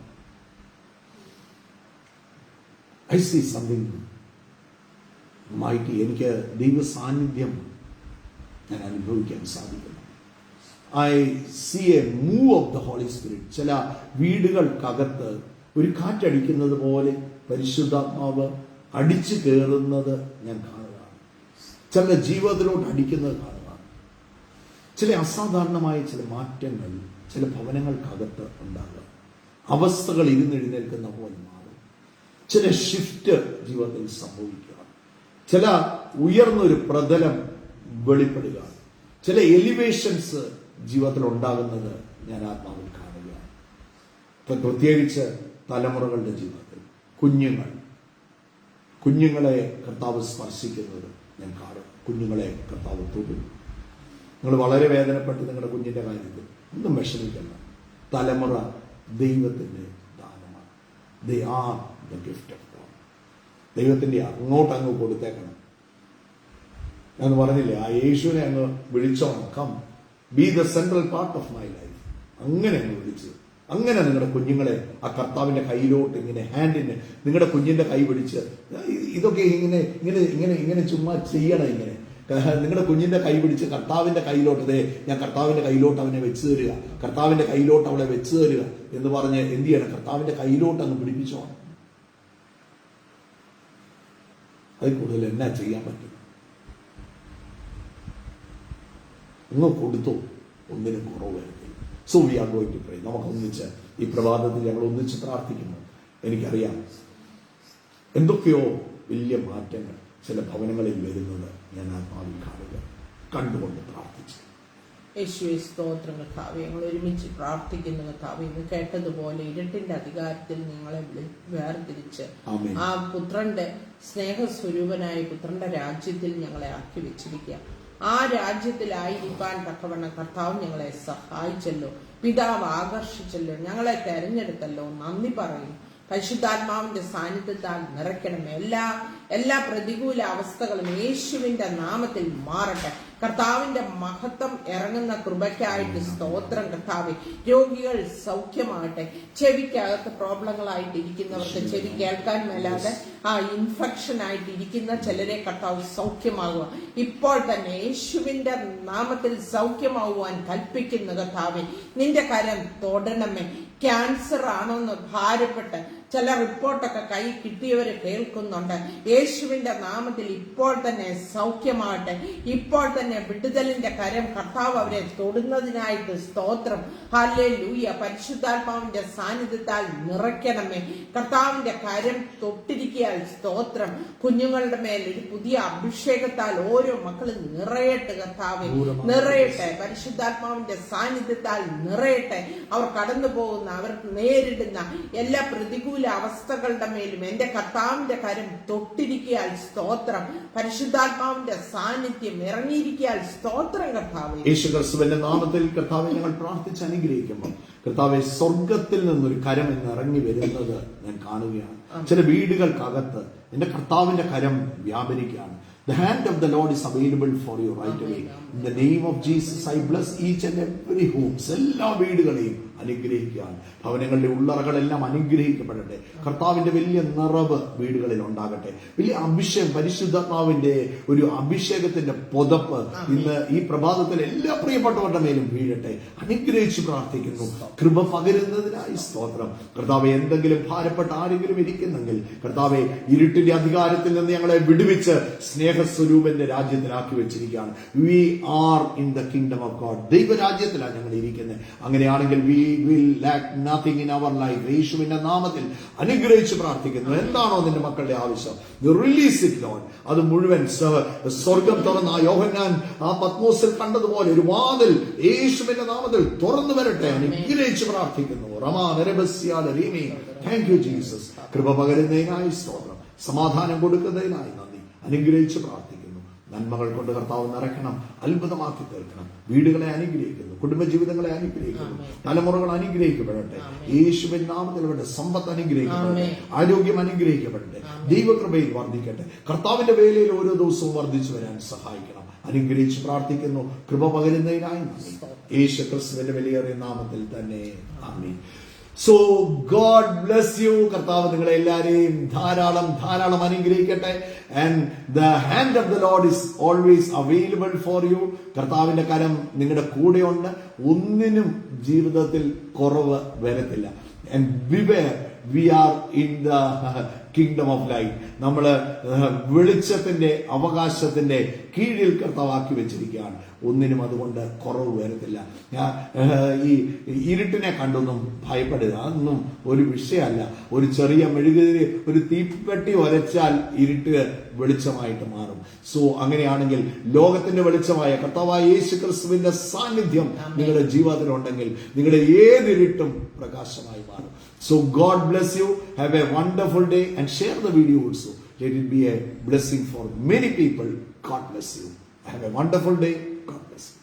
ഐ സീ സംതിങ് മൈറ്റി. എനിക്ക് ദൈവ സാന്നിധ്യം ഞാൻ അനുഭവിക്കാൻ സാധിക്കുന്നു. I see a move of the Holy Spirit. ചില വീടുകൾക്കകത്ത് ഒരു കാറ്റടിക്കുന്നത് പോലെ പരിശുദ്ധാത്മാവ് അടിച്ചു കയറുന്നത് ഞാൻ കാണുകയാണ്. ചില ജീവിതത്തിലോട്ട് അടിക്കുന്നത് കാണുകയാണ്. ചില അസാധാരണമായ ചില മാറ്റങ്ങൾ ചില ഭവനങ്ങൾക്കകത്ത് ഉണ്ടാകുക. അവസ്ഥകൾ ഇരുന്നെഴുന്നേൽക്കുന്ന പോലെ മാറും. ചില ഷിഫ്റ്റ് ജീവിതത്തിൽ സംഭവിക്കുക. ചില ഉയർന്നൊരു പ്രതലം വെളിപ്പെടുക. ചില എലിവേഷൻസ് ജീവിതത്തിൽ ഉണ്ടാകുന്നത് ഞാൻ ആത്മാവിൽ കാണുകയാണ്. പ്രത്യേകിച്ച് തലമുറകളുടെ ജീവിതത്തിൽ കുഞ്ഞുങ്ങളെ കർത്താവ് സ്പർശിക്കുന്നത് ഞാൻ കാണും. കുഞ്ഞുങ്ങളെ കർത്താവ് തൊടും. നിങ്ങൾ വളരെ വേദനപ്പെട്ട് നിങ്ങളുടെ കുഞ്ഞിന്റെ കാര്യത്തിൽ ഒന്നും വിഷമിക്കണ്ട. തലമുറ ദൈവത്തിന്റെ ദാനമാണ്. They are the gift of God. ദൈവത്തിന്റെ അങ്ങ് കൊടുത്തേക്കണം. ഞാൻ പറഞ്ഞില്ലേ, ആ യേശുവിനെ അങ്ങ് വിളിച്ചോണം. Come be the central part of my life. അങ്ങനെ അങ്ങ് വിളിച്ച്, അങ്ങനെ നിങ്ങളുടെ കുഞ്ഞുങ്ങളെ ആ കർത്താവിന്റെ കയ്യിലോട്ട് ഇങ്ങനെ ഹാൻഡിന് നിങ്ങളുടെ കുഞ്ഞിന്റെ കൈ പിടിച്ച്, ഇതൊക്കെ ഇങ്ങനെ ഇങ്ങനെ ഇങ്ങനെ ഇങ്ങനെ ചുമ്മാ ചെയ്യണം. ഇങ്ങനെ നിങ്ങളുടെ കുഞ്ഞിന്റെ കൈ പിടിച്ച് കർത്താവിന്റെ കയ്യിലോട്ട്, ഞാൻ കർത്താവിന്റെ കയ്യിലോട്ട് അവനെ വെച്ച് തരിക, കർത്താവിന്റെ കയ്യിലോട്ട് അവളെ വെച്ച് തരിക എന്ന് പറഞ്ഞ് എന്ത് ചെയ്യണം? കർത്താവിന്റെ കയ്യിലോട്ട് അങ്ങ് പിടിപ്പിച്ചോണം. അതിൽ കൂടുതൽ എന്നാ ചെയ്യാൻ പറ്റും? അങ്ങ് കൊടുത്തു, ഒന്നിനും കുറവ് വരുത്തില്ല. So we are going to pray. നമുക്ക് ഒന്നിച്ച് ഈ പ്രഭാതത്തിൽ ഞങ്ങൾ ഒന്നിച്ച് പ്രാർത്ഥിക്കുന്നു. എനിക്കറിയാം എന്തൊക്കെയോ വലിയ മാറ്റങ്ങൾ ചില ഭവനങ്ങളിൽ വരുന്നത് ഞാൻ ആത്മാവിൽ കാണുക, കണ്ടുകൊണ്ട് പ്രാർത്ഥിച്ചു. യേശുവേ സ്തോത്രം കർത്താവേ, ഞങ്ങൾ ഒരുമിച്ച് പ്രാർത്ഥിക്കുന്നു കർത്താവേ. ഇന്ന് കേട്ടതുപോലെ ഇരുട്ടിന്റെ അധികാരത്തിൽ നിങ്ങളെ വേർതിരിച്ച് ആ പുത്രന്റെ സ്നേഹസ്വരൂപനായ പുത്രന്റെ രാജ്യത്തിൽ ഞങ്ങളെ ആക്കി വെച്ചിരിക്കുക. ആ രാജ്യത്തിലായിരിക്കാൻ തക്കവണ്ണം കർത്താവ് ഞങ്ങളെ സഹായിച്ചല്ലോ, പിതാവ് ആകർഷിച്ചല്ലോ, ഞങ്ങളെ തെരഞ്ഞെടുത്തല്ലോ. നന്ദി പറയുന്നു. പരിശുദ്ധാത്മാവിന്റെ സാന്നിധ്യത്താൽ നിറയ്ക്കണമേ. എല്ലാ പ്രതികൂല അവസ്ഥകളും യേശുവിന്റെ നാമത്തിൽ മാറട്ടെ. കർത്താവിന്റെ മഹത്വം ഇറങ്ങുന്ന കൃപയ്ക്കായിട്ട് സ്തോത്രം കർത്താവേ. രോഗികൾ സൗഖ്യമാകട്ടെ. ചെവിക്കകത്ത് പ്രോബ്ലങ്ങളായിട്ട് ഇരിക്കുന്നവർക്ക്, ചെവി കേൾക്കാൻ മേലാതെ ഇൻഫെക്ഷൻ ആയിട്ട് ഇരിക്കുന്ന ചിലരെ കർത്താവ് സൗഖ്യമാകുക. ഇപ്പോൾ തന്നെ യേശുവിന്റെ നാമത്തിൽ സൗഖ്യമാകുവാൻ കൽപ്പിക്കുന്ന കർത്താവേ, നിന്റെ കരം തൊടണമേ. ക്യാൻസർ ആണോന്ന് ഭാരപ്പെട്ട് ചില റിപ്പോർട്ടൊക്കെ കൈ കിട്ടിയവര് കേൾക്കുന്നുണ്ട്. യേശുവിന്റെ നാമത്തിൽ ഇപ്പോൾ തന്നെ സൗഖ്യമാകട്ടെ. ഇപ്പോൾ തന്നെ വിടുതലിന്റെ കരം കർത്താവ് അവരെ തൊടുന്നതിനായിട്ട് സ്തോത്രം. ഹല്ലേലൂയ. പരിശുദ്ധാത്മാവിന്റെ സാന്നിധ്യത്താൽ നിറയ്ക്കണമേ. കർത്താവിന്റെ കരം തൊട്ടിരിക്കാൻ സ്തോത്രം. കുഞ്ഞുങ്ങളുടെ മേൽ ഒരു പുതിയ അഭിഷേകത്താൽ ഓരോ മക്കളും നിറയട്ടെ കർത്താവെ, നിറയട്ടെ. പരിശുദ്ധാത്മാവിന്റെ സാന്നിധ്യത്താൽ നിറയട്ടെ. അവർ കടന്നു പോകുന്ന, അവർ നേരിടുന്ന എല്ലാ പ്രതികൂല അവസ്ഥകളുടെ മേലും എന്റെ കർത്താവിന്റെ കരം തൊട്ടിരിക്കാൻ സ്തോത്രം. പരിശുദ്ധാത്മാവിന്റെ സാന്നിധ്യം ഇറങ്ങിയിരിക്കാൻ സ്തോത്രം കർത്താവേ. യേശു ക്രിസ്തുവിന്റെ നാമത്തിൽ കർത്താവെ ഞങ്ങൾ പ്രാർത്ഥിച്ച് അനുഗ്രഹിക്കുമ്പോൾ കർത്താവെ, സ്വർഗത്തിൽ നിന്നൊരു കരം എന്ന് ഇറങ്ങി വരുന്നത് ഞാൻ കാണുകയാണ്. ചില വീടുകൾക്കകത്ത് എന്റെ കർത്താവിന്റെ കരം വ്യാപരിക്കുകയാണ്. The hand of the Lord is available for you right away. In the name of Jesus, I bless each and every homes. എല്ലാ വീടുകളെയും അനുഗ്രഹിക്കുകയാണ്. ഭവനങ്ങളുടെ ഉള്ളറകളെല്ലാം അനുഗ്രഹിക്കപ്പെടട്ടെ. കർത്താവിന്റെ വലിയ നിറവ് വീടുകളിൽ ഉണ്ടാകട്ടെ. വലിയ അഭിഷേകം, പരിശുദ്ധാത്മാവിന്റെ ഒരു അഭിഷേകത്തിന്റെ പുതപ്പ് ഇന്ന് ഈ പ്രഭാതത്തിൽ എല്ലാ പ്രിയപ്പെട്ടവരുടെ മേലും വീഴട്ടെ. അനുഗ്രഹിച്ച് പ്രാർത്ഥിക്കുന്നു. കൃപ പകരുന്നതിനായി സ്തോത്രം. കർത്താവെ, എന്തെങ്കിലും ഭാരപ്പെട്ട ആരെങ്കിലും ഇരിക്കുന്നെങ്കിൽ കർത്താവെ, ഇരുട്ടിന്റെ അധികാരത്തിൽ നിന്ന് ഞങ്ങളെ വിടുവിച്ച് സ്നേഹസ്വരൂപന്റെ രാജ്യത്തിലാക്കി വെച്ചിരിക്കുകയാണ്. We are in the kingdom of God. ദൈവരാജ്യത്തിലാണ് ഞങ്ങൾ ഇരിക്കുന്നത്. അങ്ങനെയാണെങ്കിൽ we will lack nothing in our life. യേശുവിന്റെ നാമത്തിൽ അനുഗ്രഹിച്ച് പ്രാർത്ഥിക്കുന്നു. എന്താണോ നിന്റെ മക്കളുടെ ആവശ്യം, റിലീസ് ഇറ്റ് ലോർഡ്. അത് മുഴുവൻ സ്വർഗം തുറന്ന യോഹന്നാൻ ആ പത്മോസിൽ കണ്ടതുപോലെ ഒരു വാതിൽ യേശുവിന്റെ നാമത്തിൽ തുറന്നു വരട്ടെ. അനുഗ്രഹിച്ച് പ്രാർത്ഥിക്കുന്നു. Thank you Jesus. കൃപ പകരുന്നതിനായി സ്തോത്രം. സമാധാനം കൊടുക്കുന്നതിനായി നന്ദി. അനുഗ്രഹിച്ച് പ്രാർത്ഥിക്കുന്നു. നന്മകൾ കൊണ്ട് കർത്താവ് നിറയ്ക്കണം, അത്ഭുതമാക്കി തീർക്കണം. വീടുകളെ അനുഗ്രഹിക്കുന്നു, കുടുംബജീവിതങ്ങളെ അനുഗ്രഹിക്കുന്നു, തലമുറകൾ അനുഗ്രഹിക്കപ്പെടട്ടെ. യേശുവിൻ നാമത്തിൽ അവരുടെ സമ്പത്ത് അനുഗ്രഹിക്കപ്പെടട്ടെ, ആരോഗ്യം അനുഗ്രഹിക്കപ്പെടട്ടെ, ദൈവകൃപയിൽ വർദ്ധിക്കട്ടെ. കർത്താവിന്റെ വേലയിൽ ഓരോ ദിവസവും വർദ്ധിച്ചു വരാൻ സഹായിക്കണം. അനുഗ്രഹിച്ച് പ്രാർത്ഥിക്കുന്നു. കൃപ പകരുന്നതിനായി നന്ദി. യേശു ക്രിസ്തുവിന്റെ വിലയേറിയ നാമത്തിൽ തന്നെ ആമേൻ. So God bless you. കർത്താവ് നിങ്ങളെ എല്ലാരെയും ധാരാളം ധാരാളം അനുഗ്രഹിക്കട്ടെ. And the hand of the Lord is always available for you. കർത്താവിന്റെ കരം നിങ്ങളുടെ കൂടെയുണ്ട്. ഒന്നിനും ജീവിതത്തിൽ കുറവ് വരത്തില്ല. And beware, we are in the kingdom of light. നമ്മള് വെളിച്ചത്തിന്റെ അവകാശത്തിന്റെ കീഴിൽ കർത്താവാക്കി വെച്ചിരിക്കുകയാണ്. ഒന്നിനും അതുകൊണ്ട് കുറവ് വരത്തില്ല. ഈ ഇരുട്ടിനെ കണ്ടൊന്നും ഭയപ്പെടുക, അതൊന്നും ഒരു വിഷയമല്ല. ഒരു ചെറിയ മെഴുകുതിരി, ഒരു തീപ്പെട്ടി ഒരച്ചാൽ ഇരുട്ട് വെളിച്ചമായിട്ട് മാറും. സോ അങ്ങനെയാണെങ്കിൽ ലോകത്തിന്റെ വെളിച്ചമായ കർത്താവായ യേശു ക്രിസ്തുവിന്റെ സാന്നിധ്യം നിങ്ങളുടെ ജീവിതത്തിലുണ്ടെങ്കിൽ നിങ്ങളുടെ ഏതിരുട്ടും പ്രകാശമായി മാറും. So God bless you. Have a wonderful day and share the video also. Let it be a blessing for many people. God bless you. Have a wonderful day. God bless you.